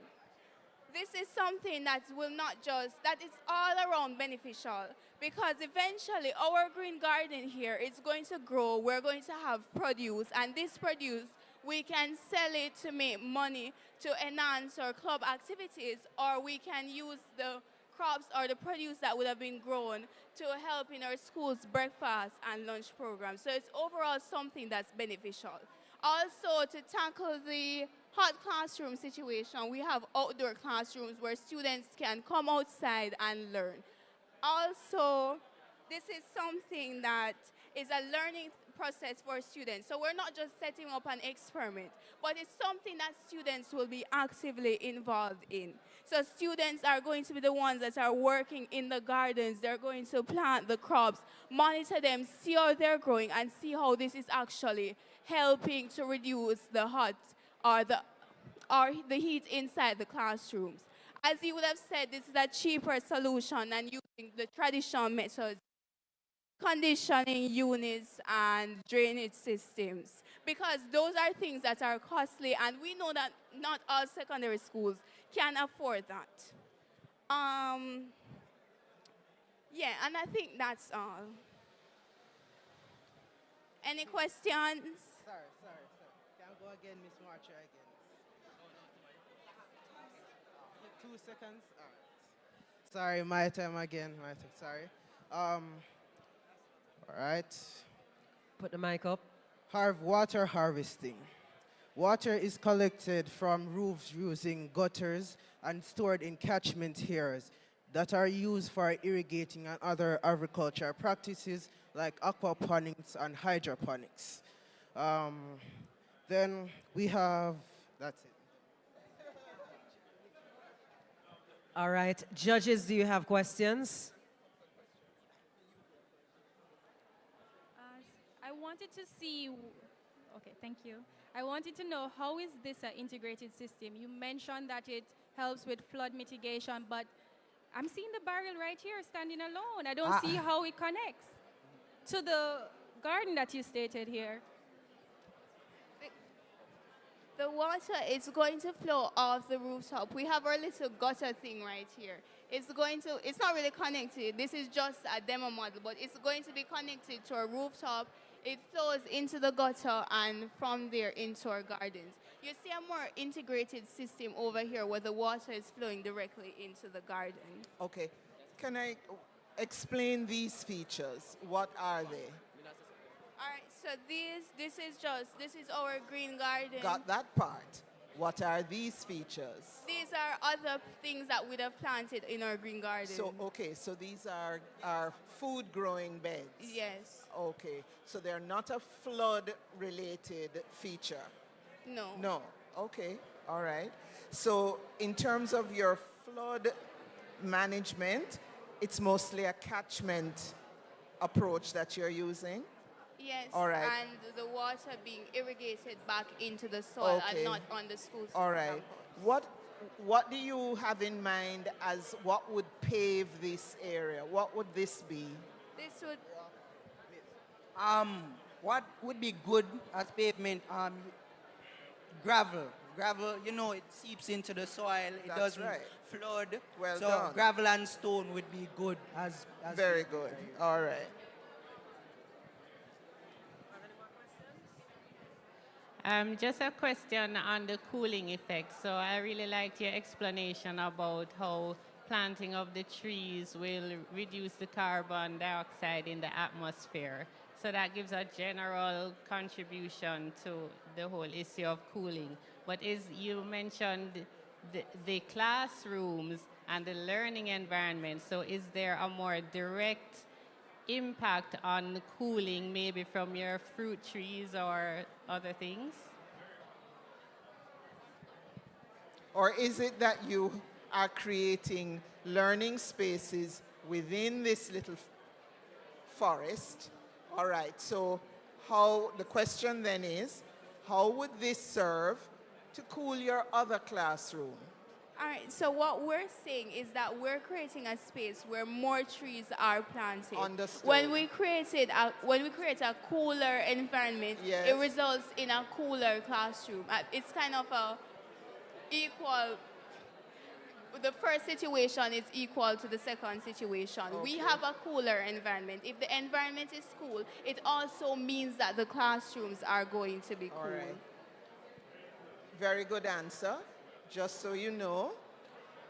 This is something that is all around beneficial, because eventually our green garden here is going to grow, we're going to have produce, and this produce, we can sell it to make money to enhance our club activities, or we can use the crops or the produce that would have been grown to help in our schools' breakfast and lunch programs. So it's overall something that's beneficial. Also, to tackle the hot classroom situation, we have outdoor classrooms where students can come outside and learn. Also, this is something that is a learning process for students. So we're not just setting up an experiment, but it's something that students will be actively involved in. So students are going to be the ones that are working in the gardens. They're going to plant the crops, monitor them, see how they're growing, and see how this is actually helping to reduce the the heat inside the classrooms. As you would have said, this is a cheaper solution than using the traditional methods, conditioning units and drainage systems, because those are things that are costly, and we know that not all secondary schools can afford that. Yeah, and I think that's all. Any questions? Sorry. Can I go again, Miss Marcher, again? 2 seconds? All right. Sorry, my time again. Sorry. All right. Put the mic up. Water harvesting. Water is collected from roofs using gutters and stored in catchment areas that are used for irrigating and other agricultural practices like aquaponics and hydroponics. Then we have, that's it. All right. Judges, do you have questions? I wanted to see, okay, thank you. I wanted to know, how is this an integrated system? You mentioned that it helps with flood mitigation, but I'm seeing the barrel right here standing alone. I don't see how it connects to the garden that you stated here. The water is going to flow off the rooftop. We have our little gutter thing right here. It's not really connected. This is just a demo model, but it's going to be connected to our rooftop. It flows into the gutter and from there into our gardens. You see a more integrated system over here where the water is flowing directly into the garden. Okay. Can I explain these features? What are they? All right, so this is our green garden. Got that part. What are these features? These are other things that we'd have planted in our green garden. So, okay, so these are food growing beds? Yes. Okay, so they're not a flood-related feature? No. No, okay, all right. So in terms of your flood management, it's mostly a catchment approach that you're using? Yes, all right. And the water being irrigated back into the soil and not on the school. All right. What do you have in mind as what would pave this area? What would this be? This would... What would be good as pavement? Gravel. Gravel, you know, it seeps into the soil. It doesn't flood. Well so done. Gravel and stone would be good as very good. All right. Just a question on the cooling effect. So I really liked your explanation about how planting of the trees will reduce the carbon dioxide in the atmosphere. So that gives a general contribution to the whole issue of cooling. But as you mentioned, the classrooms and the learning environment. So is there a more direct impact on cooling, maybe from your fruit trees or other things? Or is it that you are creating learning spaces within this little forest? All right, so the question then is, how would this serve to cool your other classroom? All right, so what we're saying is that we're creating a space where more trees are planted. Understood. When we create a cooler environment, Yes. it results in a cooler classroom. It's kind of a equal. The first situation is equal to the second situation. We Okay. have a cooler environment. If the environment is cool, it also means that the classrooms are going to be cool. All right. Very good answer. Just so you know,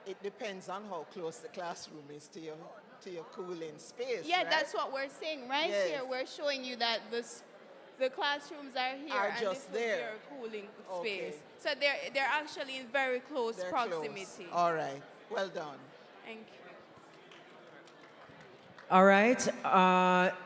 it depends on how close the classroom is to your cooling space. Yeah, right? that's what we're saying. Right Yes. here, we're showing you that the classrooms are here Are and just this is there. their cooling Okay. space. So they're actually in very close They're proximity. close. All right. Well done. Thank you. All right.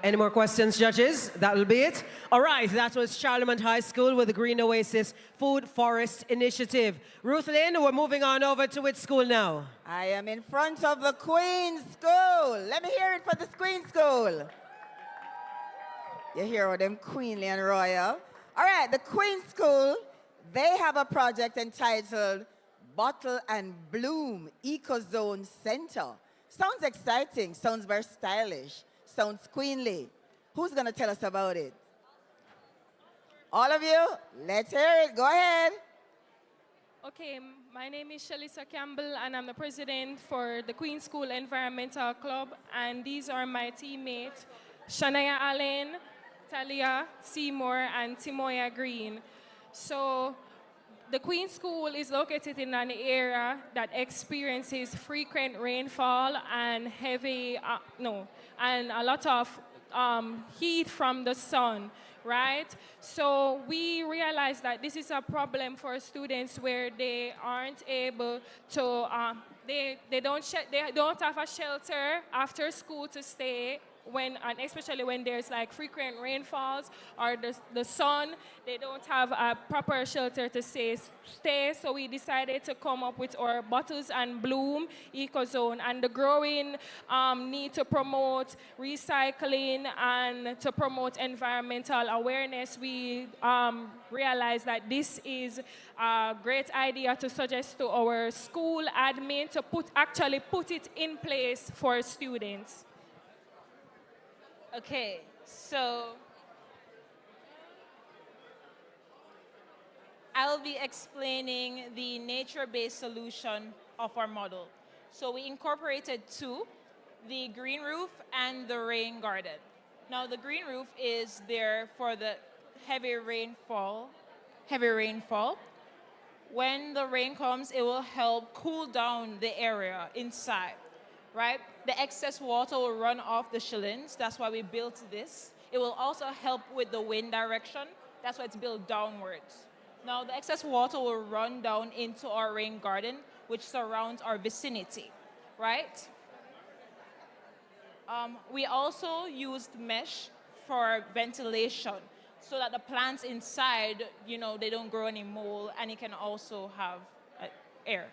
Any more questions, judges? That will be it. All right. That was Charlemont High School with the Green Oasis Food Forest Initiative. Ruth Lynn, we're moving on over to which school now? I am in front of the Queen's School. Let me hear it for the Queen's School. You hear all them queenly and royal. All right, the Queen's School, they have a project entitled Bottle and Bloom Eco-Zone Center. Sounds exciting, sounds very stylish, sounds queenly. Who's gonna tell us about it? All of you, let's hear it, go ahead. Okay, my name is Shalisa Campbell and I'm the president for the Queen School Environmental Club, and these are my teammates, Shania Allen, Talia Seymour, and Timoya Green. So the Queen School is located in an area that experiences frequent rainfall and and a lot of heat from the sun, right? So we realized that this is a problem for students where they aren't able to, they don't have a shelter after school to stay, and especially when there's like frequent rainfalls or the sun, they don't have a proper shelter to stay. So we decided to come up with our Bottles and Bloom Eco-Zone, and the growing need to promote recycling and to promote environmental awareness. We realized that this is a great idea to suggest to our school admin to actually put it in place for students. Okay, so I'll be explaining the nature-based solution of our model. So we incorporated two, the green roof and the rain garden. Now the green roof is there for the heavy rainfall. When the rain comes, it will help cool down the area inside, right? The excess water will run off the shillings. That's why we built this. It will also help with the wind direction. That's why it's built downwards. Now, the excess water will run down into our rain garden, which surrounds our vicinity, right? We also used mesh for ventilation so that the plants inside, they don't grow any mold, and it can also have air.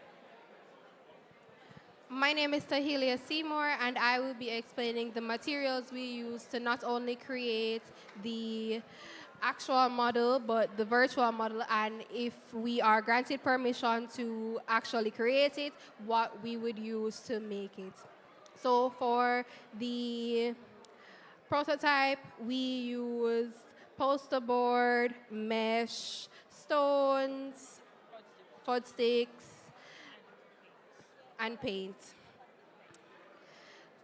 My name is Tahilia Seymour, and I will be explaining the materials we use to not only create the actual model, but the virtual model, and if we are granted permission to actually create it, what we would use to make it. So for the prototype, we use poster board, mesh, stones, fudge sticks, and paint.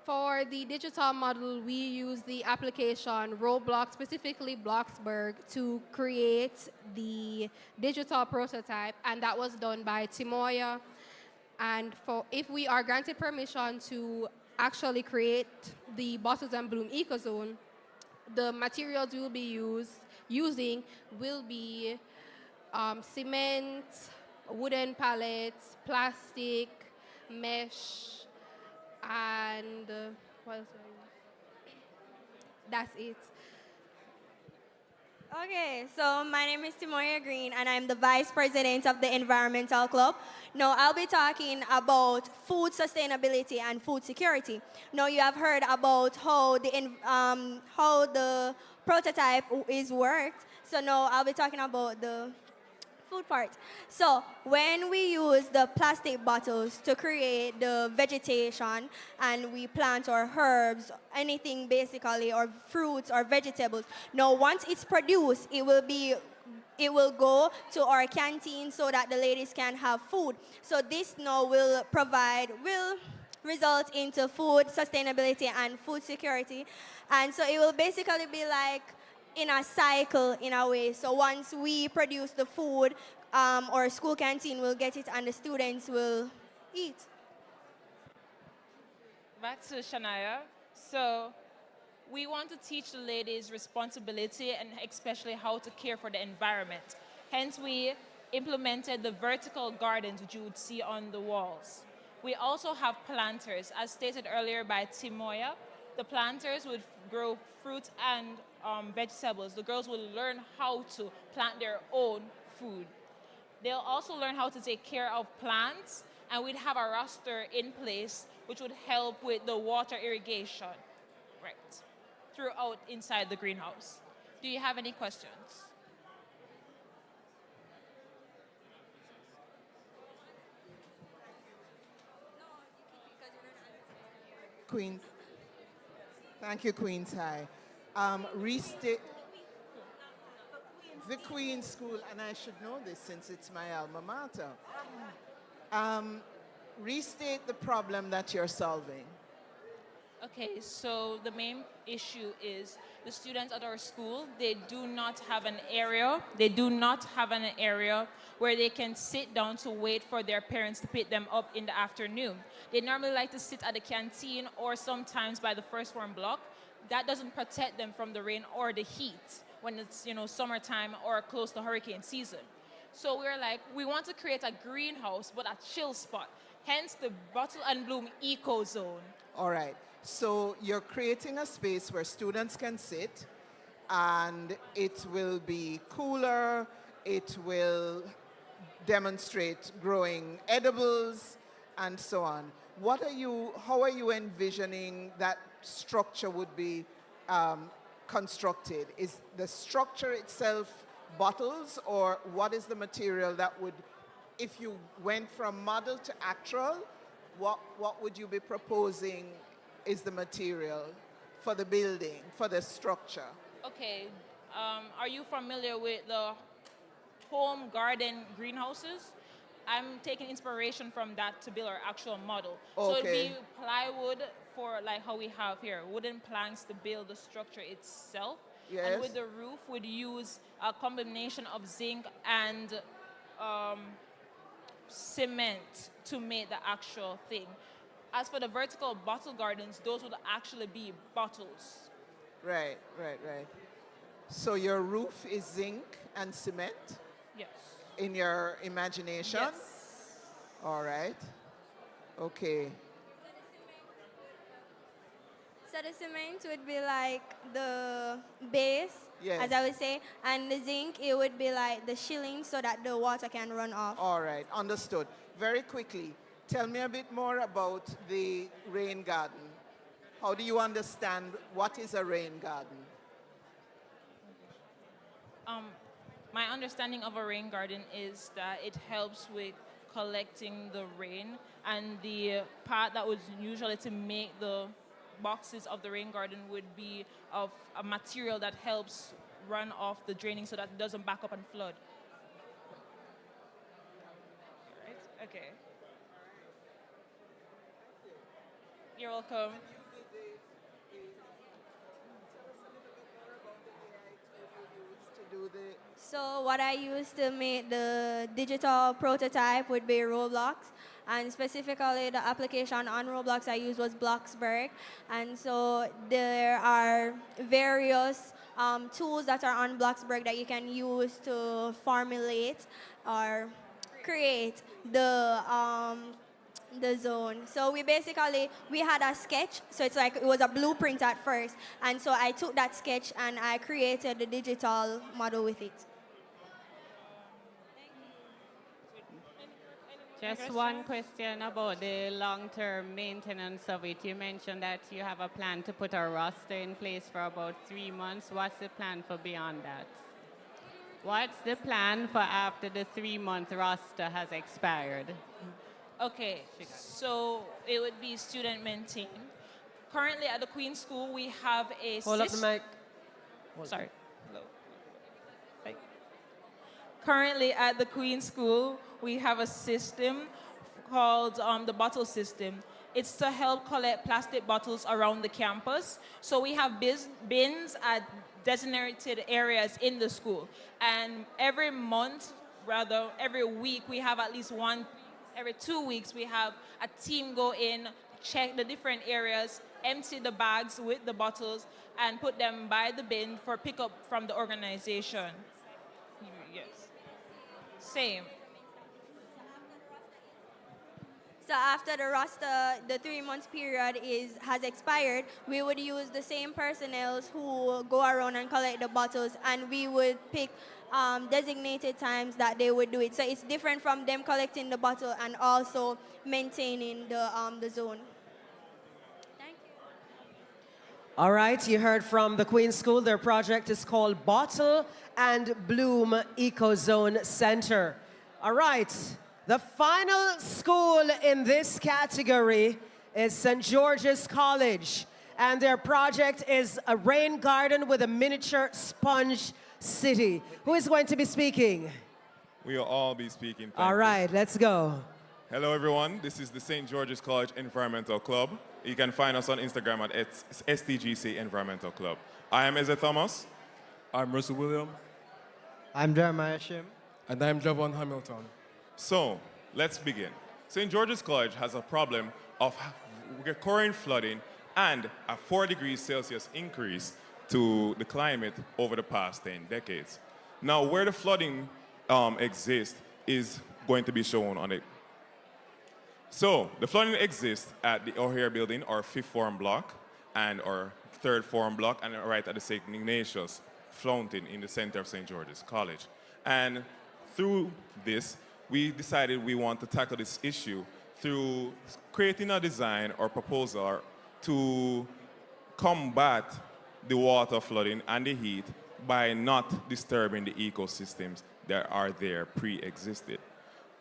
For the digital model, we use the application Roblox, specifically Bloxburg, to create the digital prototype, and that was done by Timoya. And if we are granted permission to actually create the Bottles and Bloom Eco-Zone, the materials we'll be using will be cement, wooden pallets, plastic, mesh, and what else do I use? That's it. Okay, so my name is Timoya Green, and I'm the Vice President of the Environmental Club. Now, I'll be talking about food sustainability and food security. Now, you have heard about how the prototype is worked. So now I'll be talking about the food part. So when we use the plastic bottles to create the vegetation and we plant our herbs, anything basically, or fruits or vegetables, now once it's produced, it will go to our canteen so that the ladies can have food. So this now will result into food sustainability and food security. And so it will basically be like in a cycle in a way. So once we produce the food, our school canteen will get it and the students will eat. Back to Shania. So we want to teach the ladies responsibility and especially how to care for the environment. Hence, we implemented the vertical gardens, which you would see on the walls. We also have planters. As stated earlier by Timoya, the planters would grow fruits and vegetables. The girls will learn how to plant their own food. They'll also learn how to take care of plants, and we'd have a roster in place which would help with the water irrigation, right, throughout inside the greenhouse. Do you have any questions? Queen. Thank you, Queen's High. Restate the Queen's School, and I should know this since it's my alma mater. Restate the problem that you're solving. Okay, so the main issue is the students at our school, they do not have an area where they can sit down to wait for their parents to pick them up in the afternoon. They normally like to sit at the canteen or sometimes by the first floor block. That doesn't protect them from the rain or the heat when it's, summertime or close to hurricane season. So we're like, we want to create a greenhouse, but a chill spot. Hence the Bottle and Bloom Eco Zone. All right. So you're creating a space where students can sit, and it will be cooler. It will demonstrate growing edibles and so on. How are you envisioning that structure would be constructed? Is the structure itself bottles, or what is the material that would, if you went from model to actual, what would you be proposing is the material for the building, for the structure? Okay, are you familiar with the home garden greenhouses? I'm taking inspiration from that to build our actual model. Okay. So it'd be plywood for like how we have here, wooden planks to build the structure itself. Yes. And with the roof, we'd use a combination of zinc and cement to make the actual thing. As for the vertical bottle gardens, those would actually be bottles. Right. So your roof is zinc and cement? Yes. In your imagination? Yes. All right. Okay. So the cement would be like the base, Yes. as I would say, and the zinc, it would be like the shilling so that the water can run off. All right, understood. Very quickly, tell me a bit more about the rain garden. How do you understand what is a rain garden? My understanding of a rain garden is that it helps with collecting the rain, and the part that was usually to make the boxes of the rain garden would be of a material that helps run off the draining so that it doesn't back up and flood. Right? Okay. You're welcome. So what I use to make the digital prototype would be Roblox, and specifically the application on Roblox I used was Bloxburg. And so there are various tools that are on Bloxburg that you can use to formulate or create the the zone. So we had a sketch, so it's like it was a blueprint at first, and so I took that sketch and I created the digital model with it. Just one question about the long-term maintenance of it. You mentioned that you have a plan to put a roster in place for about 3 months. What's the plan for beyond that? What's the plan for after the 3-month roster has expired? Okay, so it would be student maintained. Currently at the Queen School, we have a Hold up the mic. Sorry. Hello. Hi. Currently at the Queen School, we have a system called the bottle system. It's to help collect plastic bottles around the campus. So we have bins at designated areas in the school. And every month, rather, every week, we have at least one. Every 2 weeks, we have a team go in, check the different areas, empty the bags with the bottles, and put them by the bin for pickup from the organization. Yes. Same. So after the roster, the 3 months period has expired, we would use the same personnel who go around and collect the bottles, and we would pick designated times that they would do it. So it's different from them collecting the bottle and also maintaining the zone. All right, you heard from the Queen School. Their project is called Bottle and Bloom Eco-Zone Center. All right, the final school in this category is St. George's College, and their project is a rain garden with a miniature sponge city. Who is going to be speaking? We will all be speaking. All right, let's go. Hello, everyone. This is the St. George's College Environmental Club. You can find us on Instagram at STGC Environmental Club. I am Eze Thomas. I'm Russell William. I'm Jeremiah Shim. And I'm Javon Hamilton. So, let's begin. St. George's College has a problem of recurring flooding and a 4 degrees Celsius increase to the climate over the past 10 decades. Now, where the flooding exists is going to be shown on it. So, the flooding exists at the O'Hare building, our 5th form block, and our 3rd form block, and right at the St. Ignatius fountain in the center of St. George's College. And through this, we decided we want to tackle this issue through creating a design or proposal to combat the water flooding and the heat by not disturbing the ecosystems that are there pre-existed.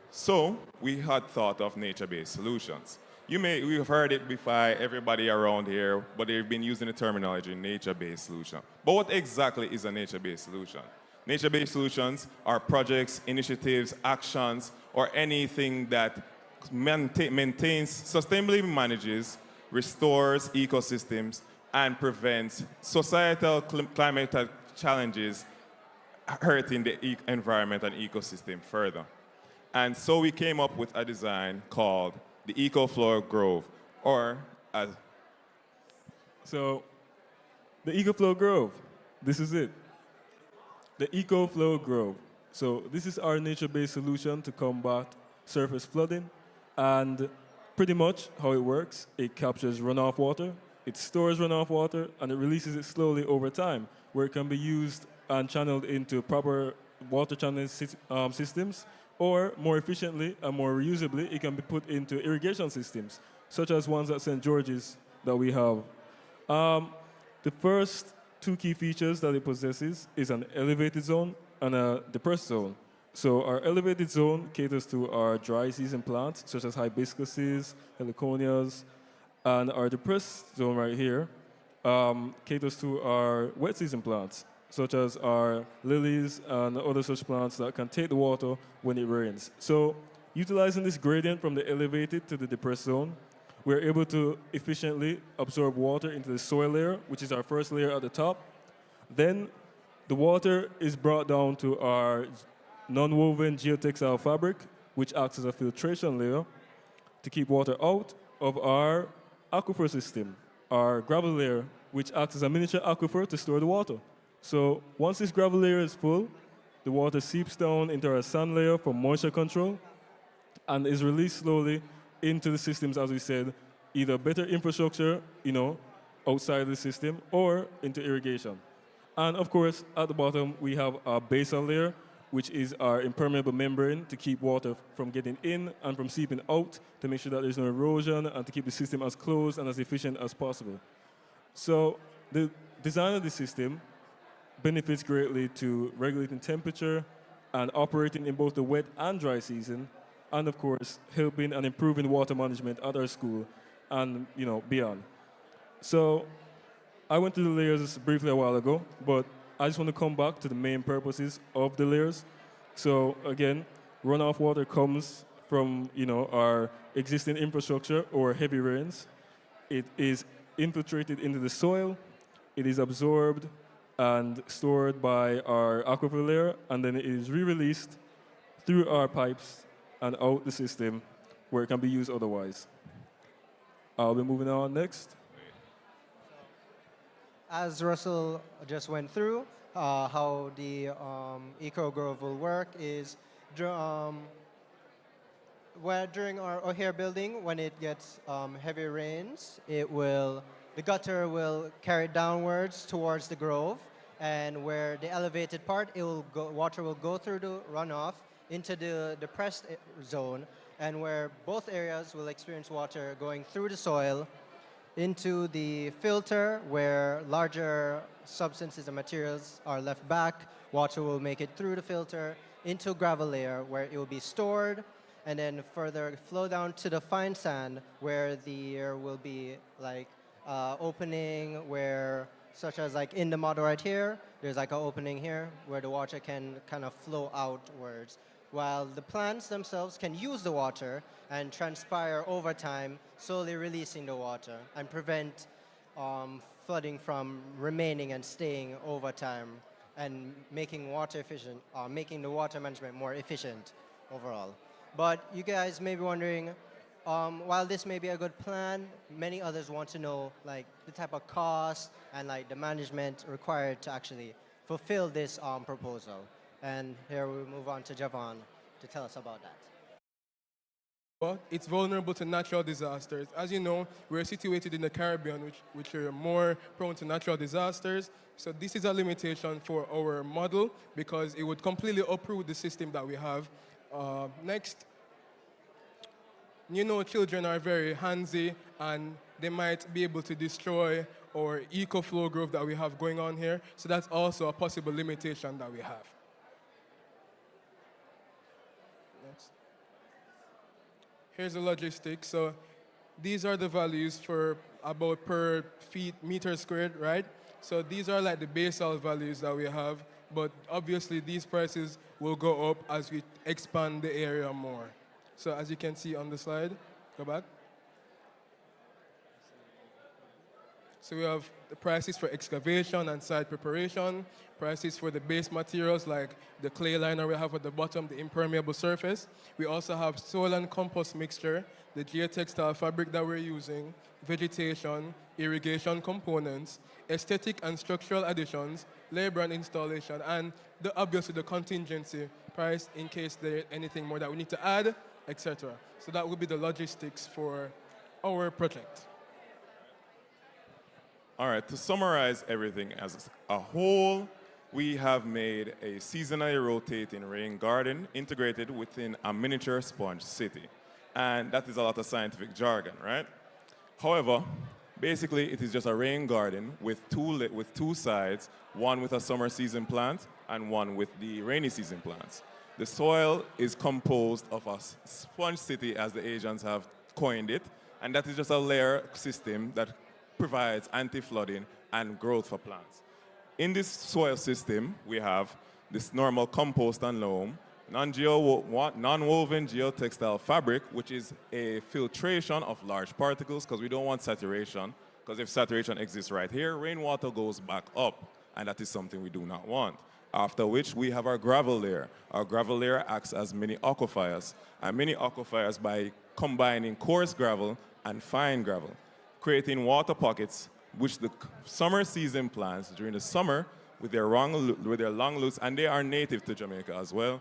So we had thought of nature-based solutions. We've heard it by everybody around here, but they've been using the terminology nature-based solution. But what exactly is a nature-based solution? Nature-based solutions are projects, initiatives, actions, or anything that maintains, sustainably manages, restores ecosystems, and prevents societal climate challenges hurting the environment and ecosystem further. And so we came up with a design called the EcoFlow Grove, or as... So, the EcoFlow Grove, this is it. The EcoFlow Grove. So this is our nature-based solution to combat surface flooding, and pretty much how it works, it captures runoff water, it stores runoff water, and it releases it slowly over time, where it can be used and channeled into proper water channeling systems, or more efficiently and more reusably, it can be put into irrigation systems, such as ones at St. George's that we have. The first 2 key features that it possesses is an elevated zone and a depressed zone. So our elevated zone caters to our dry season plants, such as hibiscuses, heliconias, and our depressed zone right here caters to our wet season plants, such as our lilies and other such plants that can take the water when it rains. So utilizing this gradient from the elevated to the depressed zone, we're able to efficiently absorb water into the soil layer, which is our first layer at the top. Then the water is brought down to our non-woven geotextile fabric, which acts as a filtration layer to keep water out of our aquifer system, our gravel layer, which acts as a miniature aquifer to store the water. So once this gravel layer is full, the water seeps down into our sand layer for moisture control and is released slowly into the systems, as we said, either better infrastructure, outside the system, or into irrigation. And of course, at the bottom, we have our basal layer, which is our impermeable membrane to keep water from getting in and from seeping out, to make sure that there's no erosion and to keep the system as closed and as efficient as possible. So the design of the system benefits greatly to regulating temperature and operating in both the wet and dry season, and of course, helping and improving water management at our school and beyond. So I went through the layers briefly a while ago, but I just want to come back to the main purposes of the layers. So again, runoff water comes from our existing infrastructure or heavy rains. It is infiltrated into the soil, it is absorbed and stored by our aquifer layer, and then it is re-released through our pipes and out the system where it can be used otherwise. I'll be moving on next. As Russell just went through, how the EcoGrove will work is during our O'Hare building, when it gets heavy rains, the gutter will carry downwards towards the grove, and where the elevated part, water will go through the runoff into the depressed zone, and where both areas will experience water going through the soil into the filter, where larger substances and materials are left back. Water will make it through the filter into gravel layer, where it will be stored, and then further flow down to the fine sand, where there will be like opening where, such as like in the model right here, there's like an opening here where the water can kind of flow outwards, while the plants themselves can use the water and transpire over time, slowly releasing the water and prevent flooding from remaining and staying over time, and making making the water management more efficient overall. But you guys may be wondering, while this may be a good plan, many others want to know like the type of cost and like the management required to actually fulfill this proposal. And here we move on to Javon to tell us about that. Well, it's vulnerable to natural disasters. As you know, we're situated in the Caribbean, which are more prone to natural disasters. So this is a limitation for our model because it would completely uproot the system that we have. Next, children are very handsy and they might be able to destroy our EcoFlow Grove that we have going on here. So that's also a possible limitation that we have. Next. Here's the logistics. So these are the values for about per meter squared, right? So these are like the basal values that we have, but obviously these prices will go up as we expand the area more. So as you can see on the slide, go back. So we have the prices for excavation and site preparation, prices for the base materials like the clay liner we have at the bottom, the impermeable surface. We also have soil and compost mixture, the geotextile fabric that we're using, vegetation, irrigation components, aesthetic and structural additions, labor and installation, and obviously the contingency price in case there's anything more that we need to add, etc. So that would be the logistics for our project. All right, to summarize everything as a whole, we have made a seasonally rotating rain garden integrated within a miniature sponge city. And that is a lot of scientific jargon, right? However, basically it is just a rain garden with two sides, one with a summer season plant and one with the rainy season plants. The soil is composed of a sponge city, as the Asians have coined it, and that is just a layer system that provides anti-flooding and growth for plants. In this soil system, we have this normal compost and loam, non-woven geotextile fabric, which is a filtration of large particles because we don't want saturation, because if saturation exists right here, rainwater goes back up, and that is something we do not want. After which, we have our gravel layer. Our gravel layer acts as mini aquifers, and mini aquifers by combining coarse gravel and fine gravel, creating water pockets, which the summer season plants during the summer with their long roots, and they are native to Jamaica as well,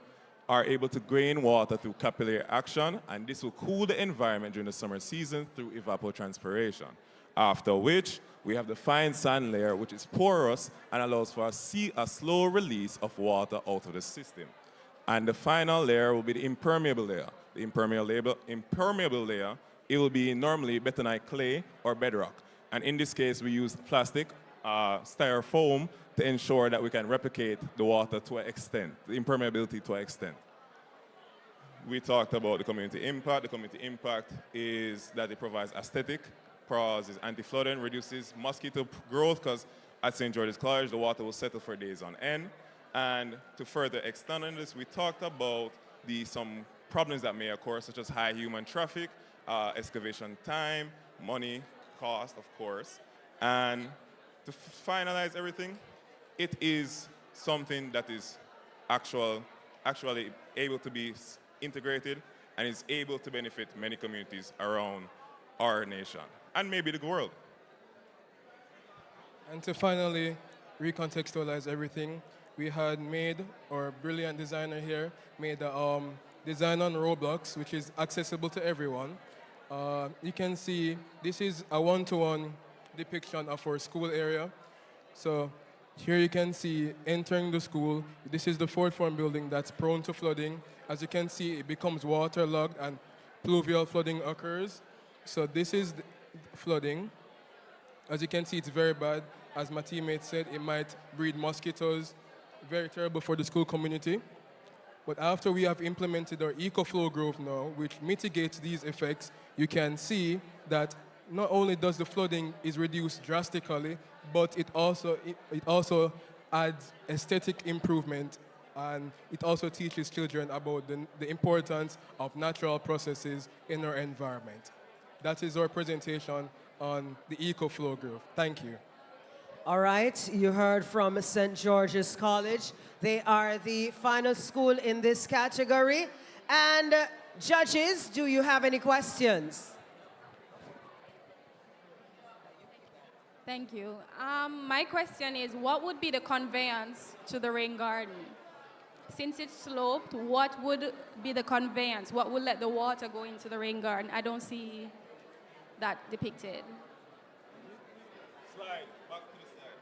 are able to gain water through capillary action, and this will cool the environment during the summer season through evapotranspiration. After which, we have the fine sand layer, which is porous and allows for a slow release of water out of the system. And the final layer will be the impermeable layer. The impermeable layer, it will be normally bentonite clay or bedrock. And in this case, we use plastic, styrofoam, to ensure that we can replicate the water to an extent, the impermeability to an extent. We talked about the community impact. The community impact is that it provides aesthetic, is anti-flooding, reduces mosquito growth, because at St. George's College, the water will settle for days on end. And to further extend on this, we talked about some problems that may occur, such as high human traffic, excavation time, money, cost, of course. And to finalize everything, it is something that is actually able to be integrated and is able to benefit many communities around our nation and maybe the world. And to finally recontextualize everything, we had made, our brilliant designer here, made a design on Roblox, which is accessible to everyone. You can see this is a one-to-one depiction of our school area. So here you can see entering the school. This is the fourth form building that's prone to flooding. As you can see, it becomes waterlogged and pluvial flooding occurs. So this is flooding. As you can see, it's very bad. As my teammate said, it might breed mosquitoes. Very terrible for the school community. But after we have implemented our EcoFlow Grove now, which mitigates these effects, you can see that not only does the flooding is reduced drastically, but it also adds aesthetic improvement, and it also teaches children about the importance of natural processes in our environment. That is our presentation on the EcoFlow Grove. Thank you. All right, you heard from St. George's College. They are the final school in this category. And judges, do you have any questions? Thank you. My question is, what would be the conveyance to the rain garden? Since it's sloped, what would be the conveyance? What would let the water go into the rain garden? I don't see that depicted. Slide, back to the slide.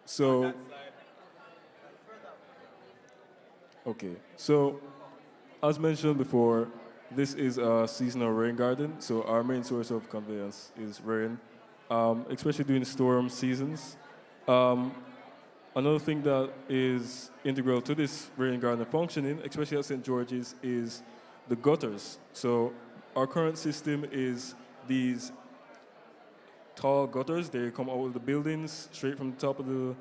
So, okay, so as mentioned before, this is a seasonal rain garden, so our main source of conveyance is rain, especially during storm seasons. Another thing that is integral to this rain garden functioning, especially at St. George's, is the gutters. So our current system is these tall gutters. They come out of the buildings straight from the top of the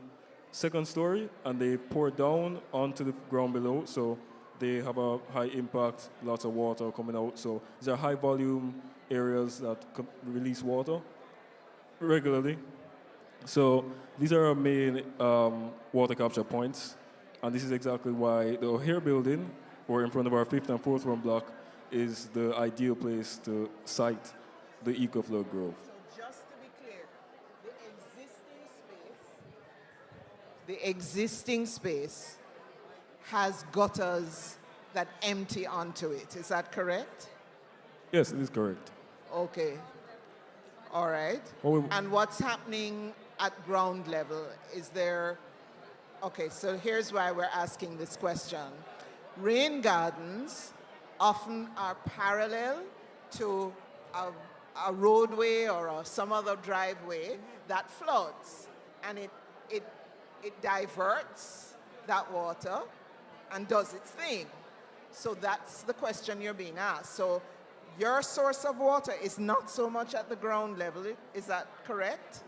second story, and they pour down onto the ground below. So they have a high impact, lots of water coming out. So these are high volume areas that release water regularly. So these are our main water capture points. And this is exactly why the O'Hare building, or in front of our 5th and 4th room block, is the ideal place to site the EcoFlow Grove. So just to be clear, the existing space has gutters that empty onto it. Is that correct? Yes, it is correct. Okay. All right. And what's happening at ground level? Is there... Okay, so here's why we're asking this question. Rain gardens often are parallel to a roadway or some other driveway that floods, and it diverts that water and does its thing. So that's the question you're being asked. So your source of water is not so much at the ground level, is that correct?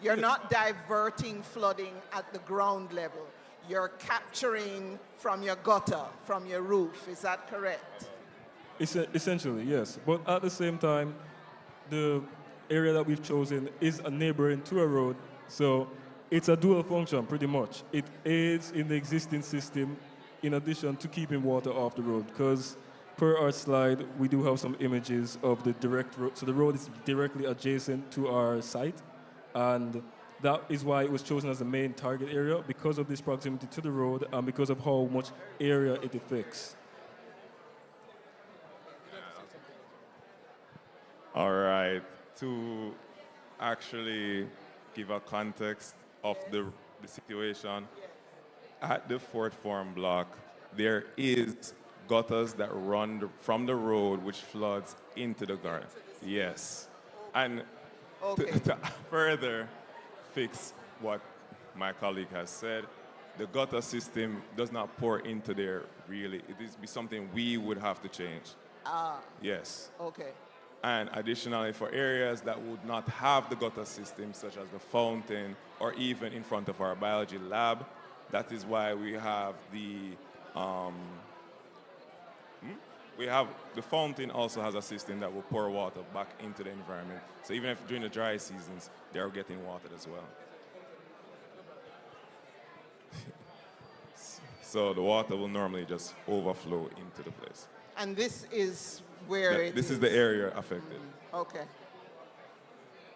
You're not diverting flooding at the ground level. You're capturing from your gutter, from your roof. Is that correct? Essentially, yes. But at the same time, the area that we've chosen is a neighboring to a road. So it's a dual function, pretty much. It aids in the existing system in addition to keeping water off the road. Because per our slide, we do have some images of the direct road. So the road is directly adjacent to our site, and that is why it was chosen as the main target area, because of this proximity to the road and because of how much area it affects. All right. To actually give a context of the situation, at the fourth form block, there is gutters that run from the road which floods into the garden. Yes. And to further fix what my colleague has said, the gutter system does not pour into there really. It is be something we would have to change. Yes. Okay. And additionally, for areas that would not have the gutter system, such as the fountain or even in front of our biology lab, that is why we have the fountain also has a system that will pour water back into the environment. So even if during the dry seasons, they are getting watered as well. So the water will normally just overflow into the place. And this is where This is the area affected. Okay.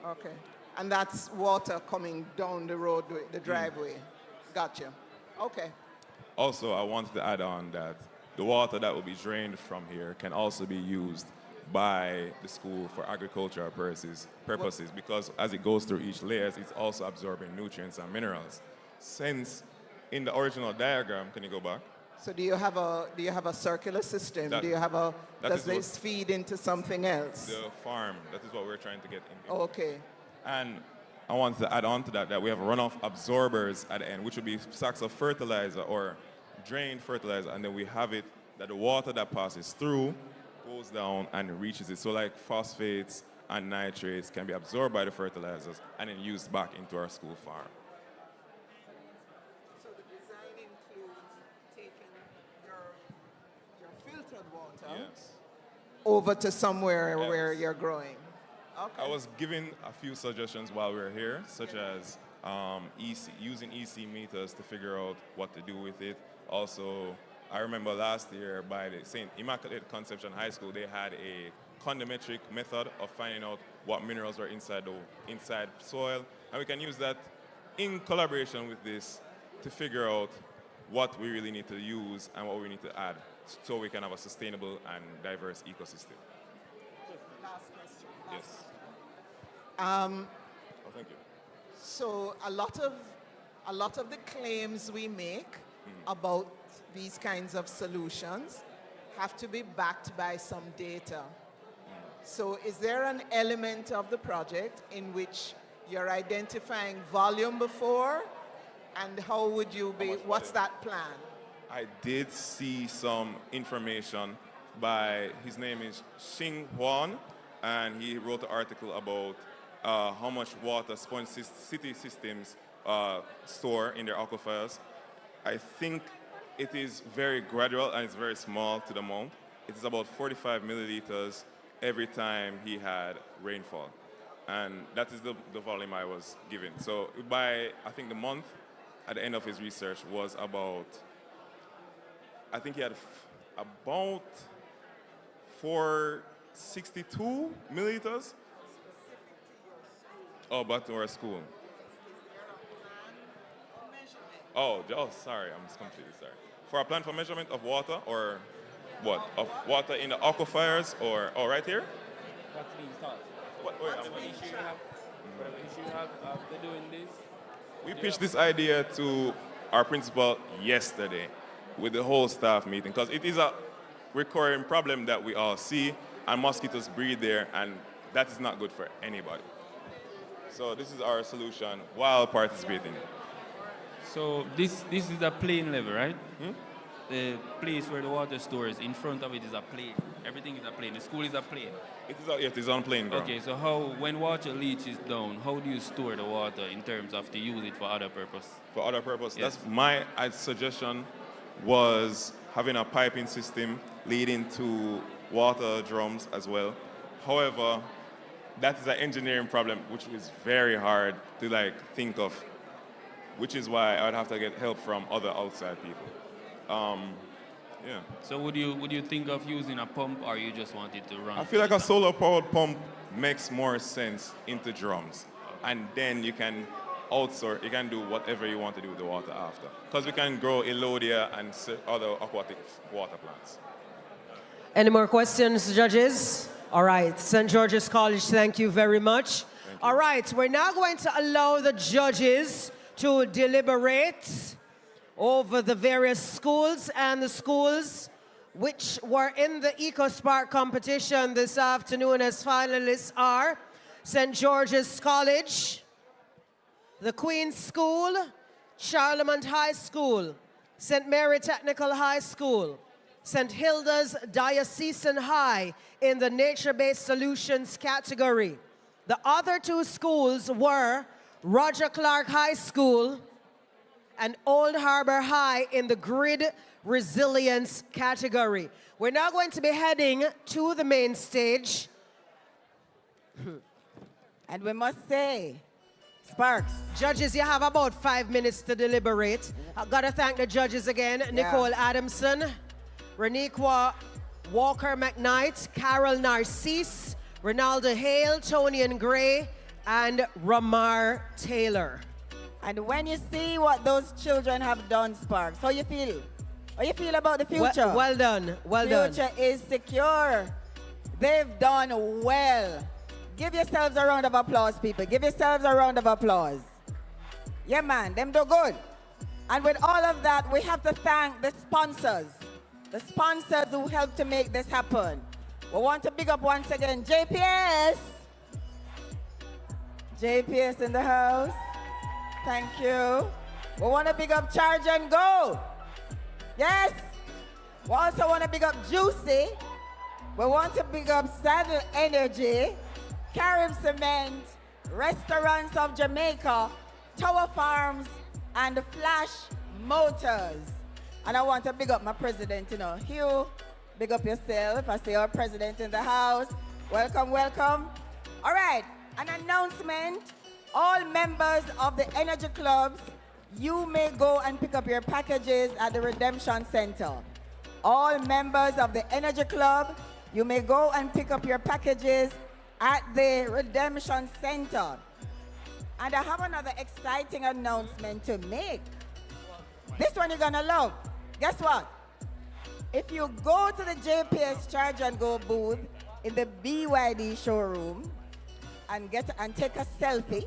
Okay. And that's water coming down the road, the driveway. Gotcha. Okay. Also, I wanted to add on that the water that will be drained from here can also be used by the school for agricultural purposes because as it goes through each layer, it's also absorbing nutrients and minerals. Since in the original diagram, can you go back? So do you have a circular system? Does this feed into something else? The farm, that is what we're trying to get in. Okay. And I wanted to add on to that we have runoff absorbers at the end, which would be sacks of fertilizer or drained fertilizer, and then we have it that the water that passes through goes down and reaches it. So like phosphates and nitrates can be absorbed by the fertilizers and then used back into our school farm. So the design includes taking your filtered water over to somewhere where you're growing. Okay. I was given a few suggestions while we were here, such as using EC meters to figure out what to do with it. Also, I remember last year by the St. Immaculate Conception High School, they had a condometric method of finding out what minerals are inside soil. And we can use that in collaboration with this to figure out what we really need to use and what we need to add so we can have a sustainable and diverse ecosystem. Last question. Yes. Thank you. So a lot of the claims we make about these kinds of solutions have to be backed by some data. So is there an element of the project in which you're identifying volume before, and how would you be, what's that plan? I did see some information by, his name is Xing Huan, and he wrote an article about how much water sponge city systems store in their aquifers. I think it is very gradual and it's very small to the amount. It is about 45 milliliters every time he had rainfall. And that is the volume I was given. So by, I think the month at the end of his research was about, I think he had about 462 milliliters. Oh, but to our school. Oh, sorry, I'm just completely sorry. For a plan for measurement of water, or what? Of water in the aquifers, or right here? What's being taught? What issue you have after doing this? We pitched this idea to our principal yesterday with the whole staff meeting, because it is a recurring problem that we all see, and mosquitoes breed there, and that is not good for anybody. So this is our solution while participating. So this is a plane level, right? The place where the water stores, in front of it is a plane. Everything is a plane. The school is a plane. It is on plane ground. Okay, so when water leaches down, how do you store the water in terms of to use it for other purpose? For other purpose? Yes. That's my suggestion was having a piping system leading to water drums as well. However, that is an engineering problem which is very hard to think of, which is why I would have to get help from other outside people. Yeah. So would you think of using a pump, or you just want it to run? I feel like a solar-powered pump makes more sense into drums. And then you can outsource, you can do whatever you want to do with the water after. Because we can grow Elodia and other aquatic water plants. Any more questions, judges? All right, St. George's College, thank you very much. All right, we're now going to allow the judges to deliberate over the various schools, and the schools which were in the EcoSpark competition this afternoon as finalists are St. George's College, the Queen's School, Charlemont High School, St. Mary Technical High School, St. Hilda's Diocesan High in the Nature-Based Solutions category. The other two schools were Roger Clark High School and Old Harbor High in the Grid Resilience category. We're now going to be heading to the main stage. And we must say, Sparks. Judges, you have about 5 minutes to deliberate. I've got to thank the judges again. Nicole Adamson, Reniqua Walker McKnight, Carol Narcisse, Ronaldo Hale, Tony and Gray, and Ramar Taylor. And when you see what those children have done, Sparks, how you feel? How you feel about the future? Well done, well done. Future is secure. They've done well. Give yourselves a round of applause, people. Give yourselves a round of applause. Yeah, man, them do good. And with all of that, we have to thank the sponsors who helped to make this happen. We want to big up once again JPS. JPS in the house. Thank you. We want to big up Charge and Go. Yes. We also want to big up Juicy. We want to big up Saddle Energy, Carib Cement, Restaurants of Jamaica, Tower Farms, and Flash Motors. And I want to big up my president, Hugh. Big up yourself. I see our president in the house. Welcome, welcome. All right, an announcement. All members of the energy clubs, you may go and pick up your packages at the Redemption Center. All members of the energy club, you may go and pick up your packages at the Redemption Center. And I have another exciting announcement to make. This one you're gonna love. Guess what? If you go to the JPS Charge and Go booth in the BYD showroom and take a selfie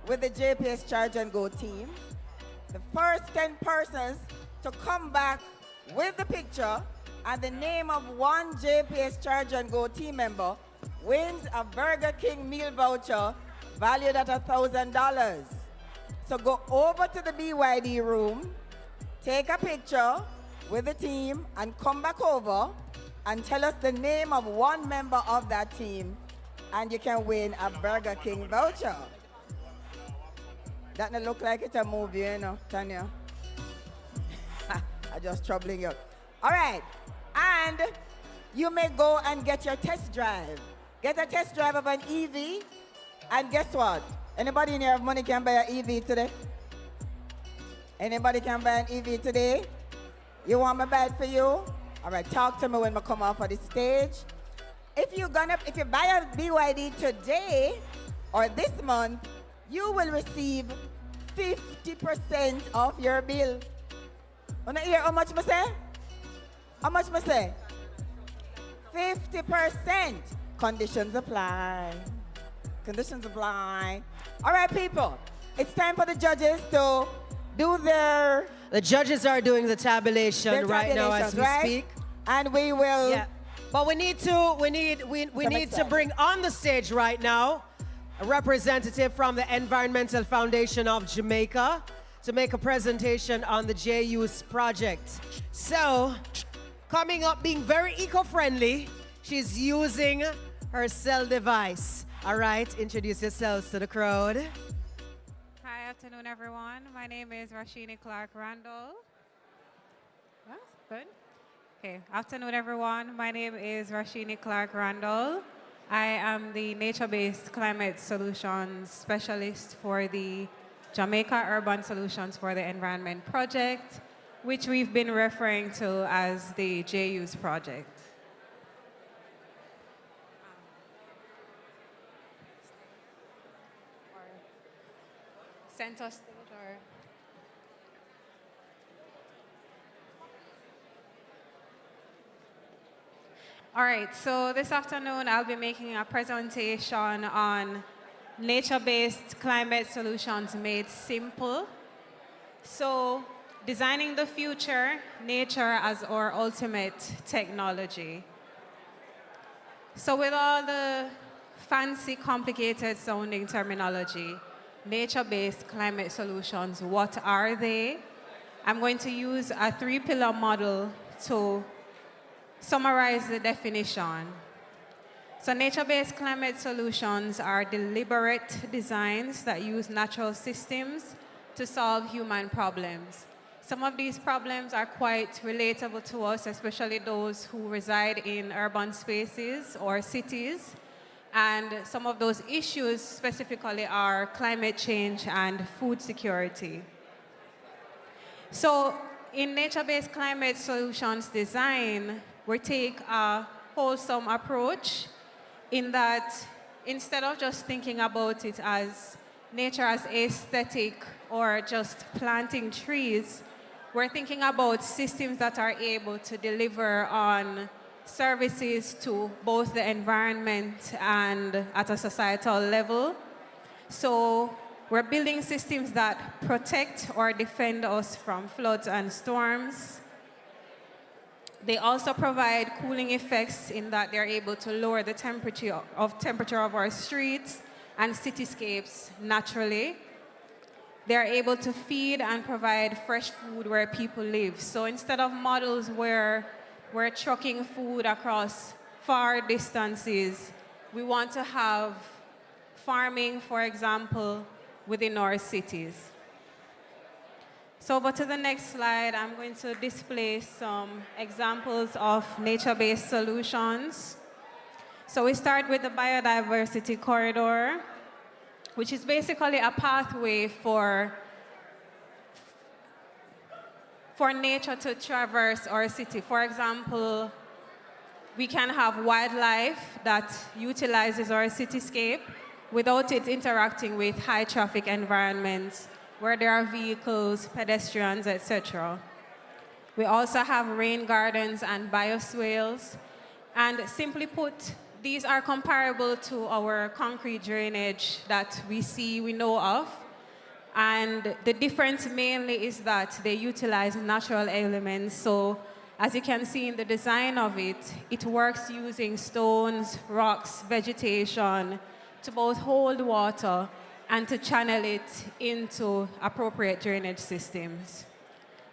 with the JPS Charge and Go team, the first 10 persons to come back with the picture and the name of one JPS Charge and Go team member wins a Burger King meal voucher valued at $1,000. So go over to the BYD room, take a picture with the team, and come back over and tell us the name of one member of that team, and you can win a Burger King voucher. That not look like it's a movie, Tanya. I'm just troubling you. All right, and you may go and get your test drive. Get a test drive of an EV, and guess what? Anybody in here have money can buy an EV today? Anybody can buy an EV today? You want me to buy it for you? All right, talk to me when I come off of the stage. If you buy a BYD today or this month, you will receive 50% of your bill. Wanna hear how much I say? How much I say? 50%. Conditions apply. Conditions apply. All right, people. It's time for the judges to do their... The judges are doing the tabulation right now as we speak. And we will... Yeah. But we need to bring on the stage right now a representative from the Environmental Foundation of Jamaica to make a presentation on the JU's project. So, coming up, being very eco-friendly, she's using her cell device. All right, introduce yourselves to the crowd. Hi, afternoon, everyone. My name is Rashini Clark Randall. That's good. Okay, afternoon, everyone. My name is Rashini Clark Randall. I am the nature-based climate solutions specialist for the Jamaica Urban Solutions for the Environment project. which we've been referring to as the JU's project. Center stage or... All right, so this afternoon I'll be making a presentation on nature-based climate solutions made simple. So, designing the future, nature as our ultimate technology. So with all the fancy, complicated sounding terminology, nature-based climate solutions, what are they? I'm going to use a 3-pillar model to summarize the definition. So nature-based climate solutions are deliberate designs that use natural systems to solve human problems. Some of these problems are quite relatable to us, especially those who reside in urban spaces or cities. And some of those issues specifically are climate change and food security. So in nature-based climate solutions design, we take a wholesome approach in that instead of just thinking about it as nature as aesthetic or just planting trees, we're thinking about systems that are able to deliver on services to both the environment and at a societal level. So we're building systems that protect or defend us from floods and storms. They also provide cooling effects in that they're able to lower the temperature of our streets and cityscapes naturally. They're able to feed and provide fresh food where people live. So instead of models where we're trucking food across far distances, we want to have farming, for example, within our cities. So over to the next slide, I'm going to display some examples of nature-based solutions. So we start with the biodiversity corridor, which is basically a pathway for nature to traverse our city. For example, we can have wildlife that utilizes our cityscape without it interacting with high traffic environments where there are vehicles, pedestrians, etc. We also have rain gardens and bioswales. And simply put, these are comparable to our concrete drainage that we know of. And the difference mainly is that they utilize natural elements. So as you can see in the design of it, it works using stones, rocks, vegetation to both hold water and to channel it into appropriate drainage systems.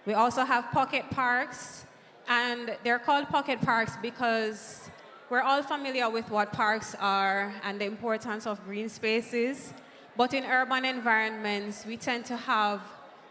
We also have pocket parks, and they're called pocket parks because we're all familiar with what parks are and the importance of green spaces. But in urban environments, we tend to have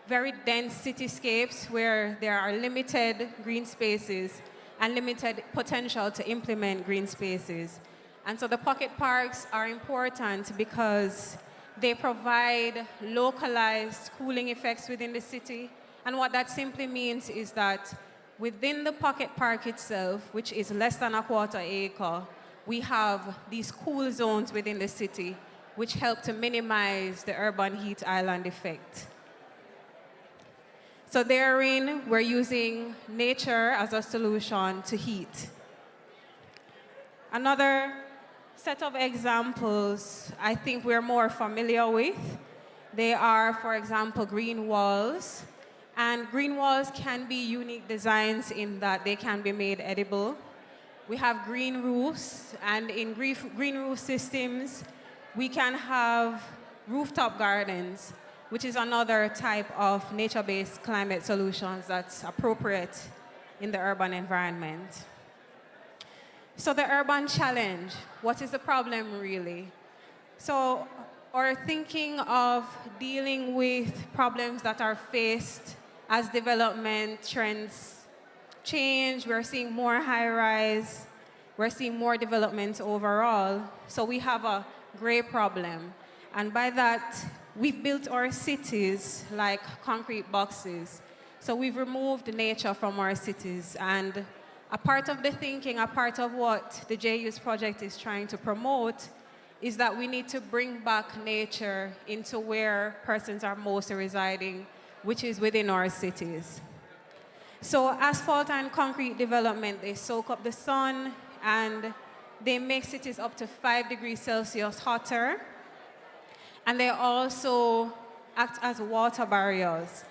very dense cityscapes where there are limited green spaces and limited potential to implement green spaces. And so the pocket parks are important because they provide localized cooling effects within the city. And what that simply means is that within the pocket park itself, which is less than a quarter acre, we have these cool zones within the city which help to minimize the urban heat island effect. So therein, we're using nature as a solution to heat. Another set of examples I think we're more familiar with. They are, for example, green walls. And green walls can be unique designs in that they can be made edible. We have green roofs, and in green roof systems, we can have rooftop gardens, which is another type of nature-based climate solutions that's appropriate in the urban environment. So the urban challenge, what is the problem really? So our thinking of dealing with problems that are faced as development trends change, we're seeing more high-rise, we're seeing more development overall. So we have a gray problem. And by that, we've built our cities like concrete boxes. So we've removed nature from our cities. And a part of the thinking, a part of what the JU's project is trying to promote is that we need to bring back nature into where persons are mostly residing, which is within our cities. So asphalt and concrete development, they soak up the sun and they make cities up to 5 degrees Celsius hotter. And they also act as water barriers.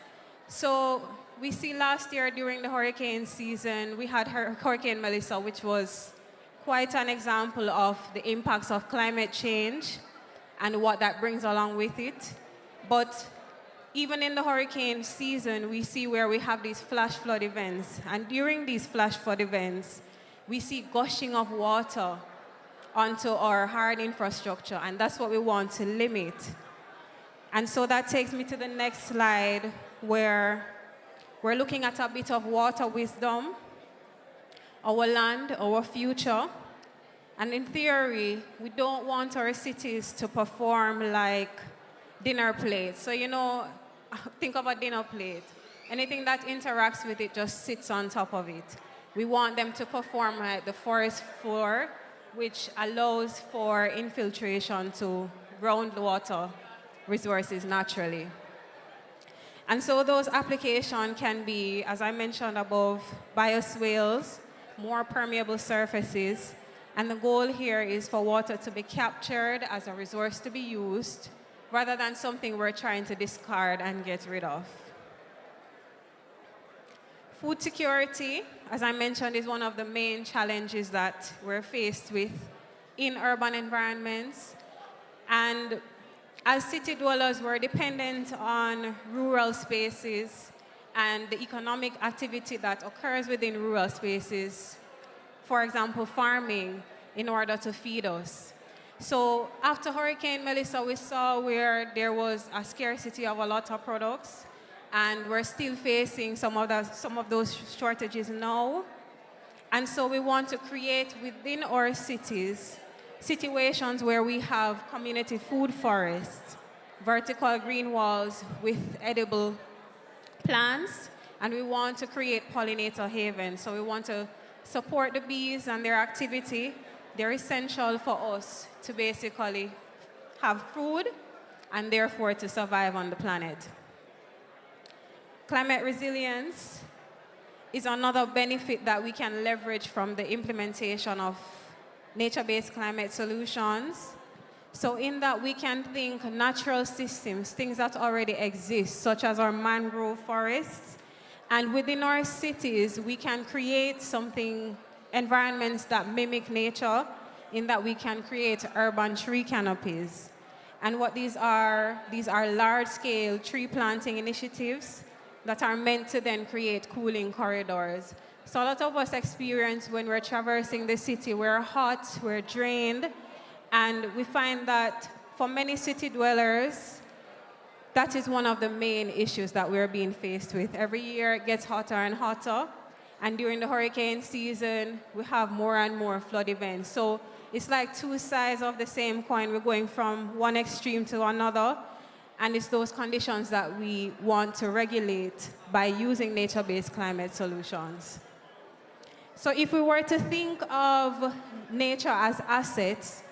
So we see last year during the hurricane season, we had Hurricane Melissa, which was quite an example of the impacts of climate change and what that brings along with it. But even in the hurricane season, we see where we have these flash flood events. And during these flash flood events, we see gushing of water onto our hard infrastructure, and that's what we want to limit. And so that takes me to the next slide, where we're looking at a bit of water wisdom, our land, our future. And in theory, we don't want our cities to perform like dinner plates. So, think of a dinner plate. Anything that interacts with it just sits on top of it. We want them to perform like the forest floor, which allows for infiltration to groundwater resources naturally. And so those applications can be, as I mentioned above, bioswales, more permeable surfaces, and the goal here is for water to be captured as a resource to be used, rather than something we're trying to discard and get rid of. Food security, as I mentioned, is one of the main challenges that we're faced with in urban environments. And as city dwellers, we're dependent on rural spaces and the economic activity that occurs within rural spaces, for example, farming, in order to feed us. So after Hurricane Melissa, we saw where there was a scarcity of a lot of products, and we're still facing some of those shortages now. And so we want to create within our cities situations where we have community food forests, vertical green walls with edible plants, and we want to create pollinator havens. So we want to support the bees and their activity. They're essential for us to basically have food and therefore to survive on the planet. Climate resilience is another benefit that we can leverage from the implementation of nature-based climate solutions. So in that we can think natural systems, things that already exist, such as our mangrove forests. And within our cities, we can create environments that mimic nature, in that we can create urban tree canopies. And what these are large-scale tree planting initiatives that are meant to then create cooling corridors. So a lot of us experience when we're traversing the city, we're hot, we're drained, and we find that for many city dwellers, that is one of the main issues that we're being faced with. Every year it gets hotter and hotter, and during the hurricane season, we have more and more flood events. So it's like two sides of the same coin. We're going from one extreme to another, and it's those conditions that we want to regulate by using nature-based climate solutions. So if we were to think of nature as assets,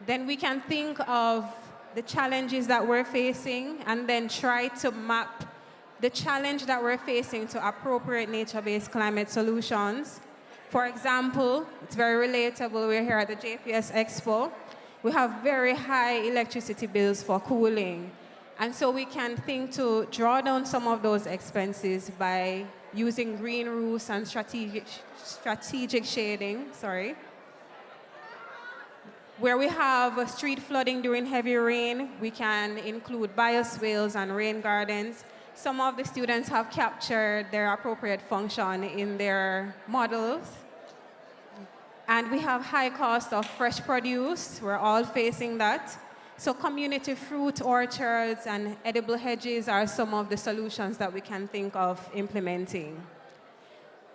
then we can think of the challenges that we're facing and then try to map the challenge that we're facing to appropriate nature-based climate solutions. For example, it's very relatable. We're here at the JPS Expo. We have very high electricity bills for cooling. And so we can think to draw down some of those expenses by using green roofs and strategic shading, Where we have street flooding during heavy rain, we can include bioswales and rain gardens. Some of the students have captured their appropriate function in their models. And we have high cost of fresh produce. We're all facing that. So community fruit orchards and edible hedges are some of the solutions that we can think of implementing.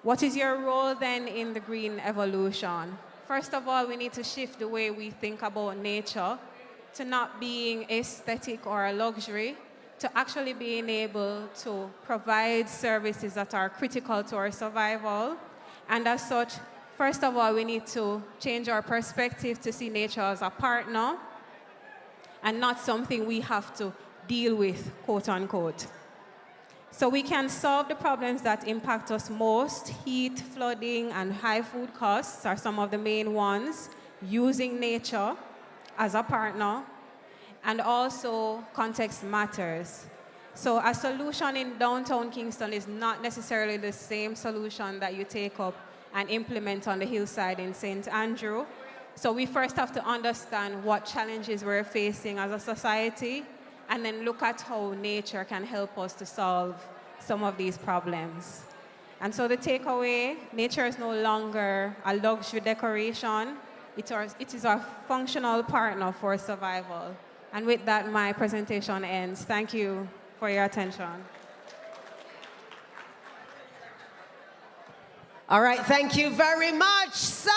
What is your role then in the green evolution? First of all, we need to shift the way we think about nature to not being aesthetic or a luxury, to actually being able to provide services that are critical to our survival. And as such, first of all, we need to change our perspective to see nature as a partner and not something we have to deal with, quote unquote. So we can solve the problems that impact us most. Heat, flooding, and high food costs are some of the main ones, using nature as a partner, and also context matters. So a solution in downtown Kingston is not necessarily the same solution that you take up and implement on the hillside in St. Andrew. So we first have to understand what challenges we're facing as a society, and then look at how nature can help us to solve some of these problems. And so the takeaway, nature is no longer a luxury decoration. It is a functional partner for survival. And with that, my presentation ends. Thank you for your attention. All right, thank you very much. So,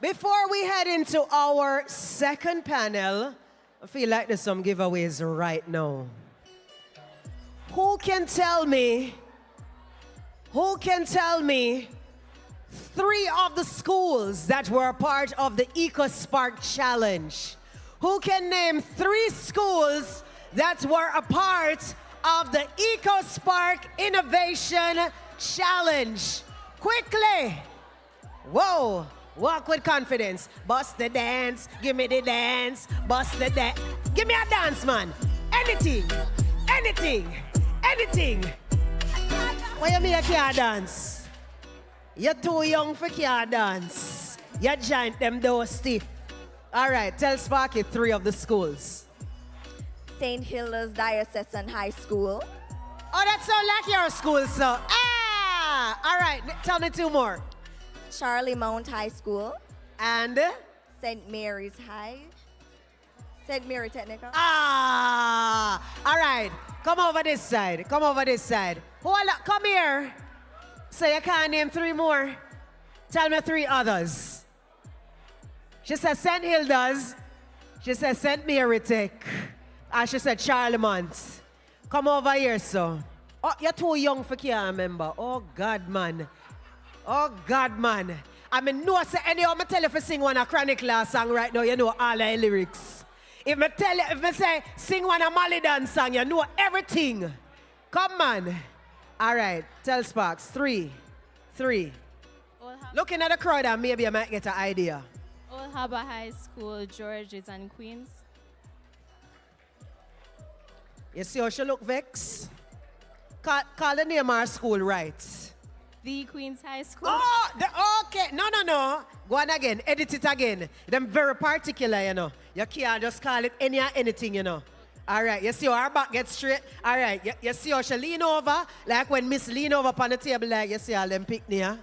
before we head into our second panel, I feel like there's some giveaways right now. Who can tell me 3 of the schools that were part of the EcoSpark Challenge? Who can name 3 schools that were a part of the EcoSpark Innovation Challenge? Quickly. Whoa. Walk with confidence. Bust the dance. Give me the dance. Bust the dance. Give me a dance, man. Anything. Anything. Anything. Why you mean you can't dance? You're too young for can't dance. You giant them though stiff. All right, tell Sparky 3 of the schools. St. Hilda's Diocesan High School. Oh, that sounds like your school, so. All right, tell me 2 more. Charlie Mount High School. And? St. Mary's High. St. Mary Technical. All right. Come over this side. Come over this side. Come here. So you can't name 3 more. Tell me 3 others. She said St. Hilda's. She said St. Mary Tech. And she said Charlemont. Come over here, so. Oh, you're too young for can't remember. Oh, God, man. Oh, God, man. I mean, no, say anyhow, I tell you if you sing one a Chronic Class song right now, you know all the lyrics. If I say sing one a Malidan song, you know everything. Come on. All right, tell Sparks. 3. Looking at the crowd, and maybe I might get an idea. Old Harbor High School, Georges and Queens. You see how she look vexed? Call the name of our school right. The Queens High School. Oh, okay. No. Go on again. Edit it again. Them very particular, you know. You can't just call it anything, you know. All right. You see how our back gets straight? All right. You see how she lean over? Like when Miss lean over upon the table, like you see all them pick near.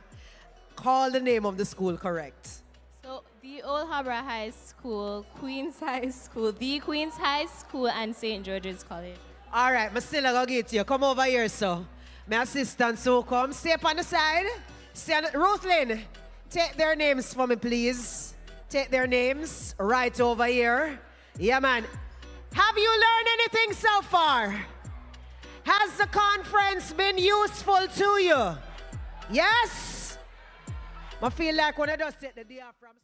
Call the name of the school correct. So, the Old Harbor High School, Queens High School, the Queens High School, and St. George's College. All right. I'm still going to get you. Come over here, so. My assistant, so come. Stay up on the side. Ruthlyn, take their names for me, please. Take their names right over here. Yeah, man. Have you learned anything so far? Has the conference been useful to you? Yes? I feel like when I just take the day off from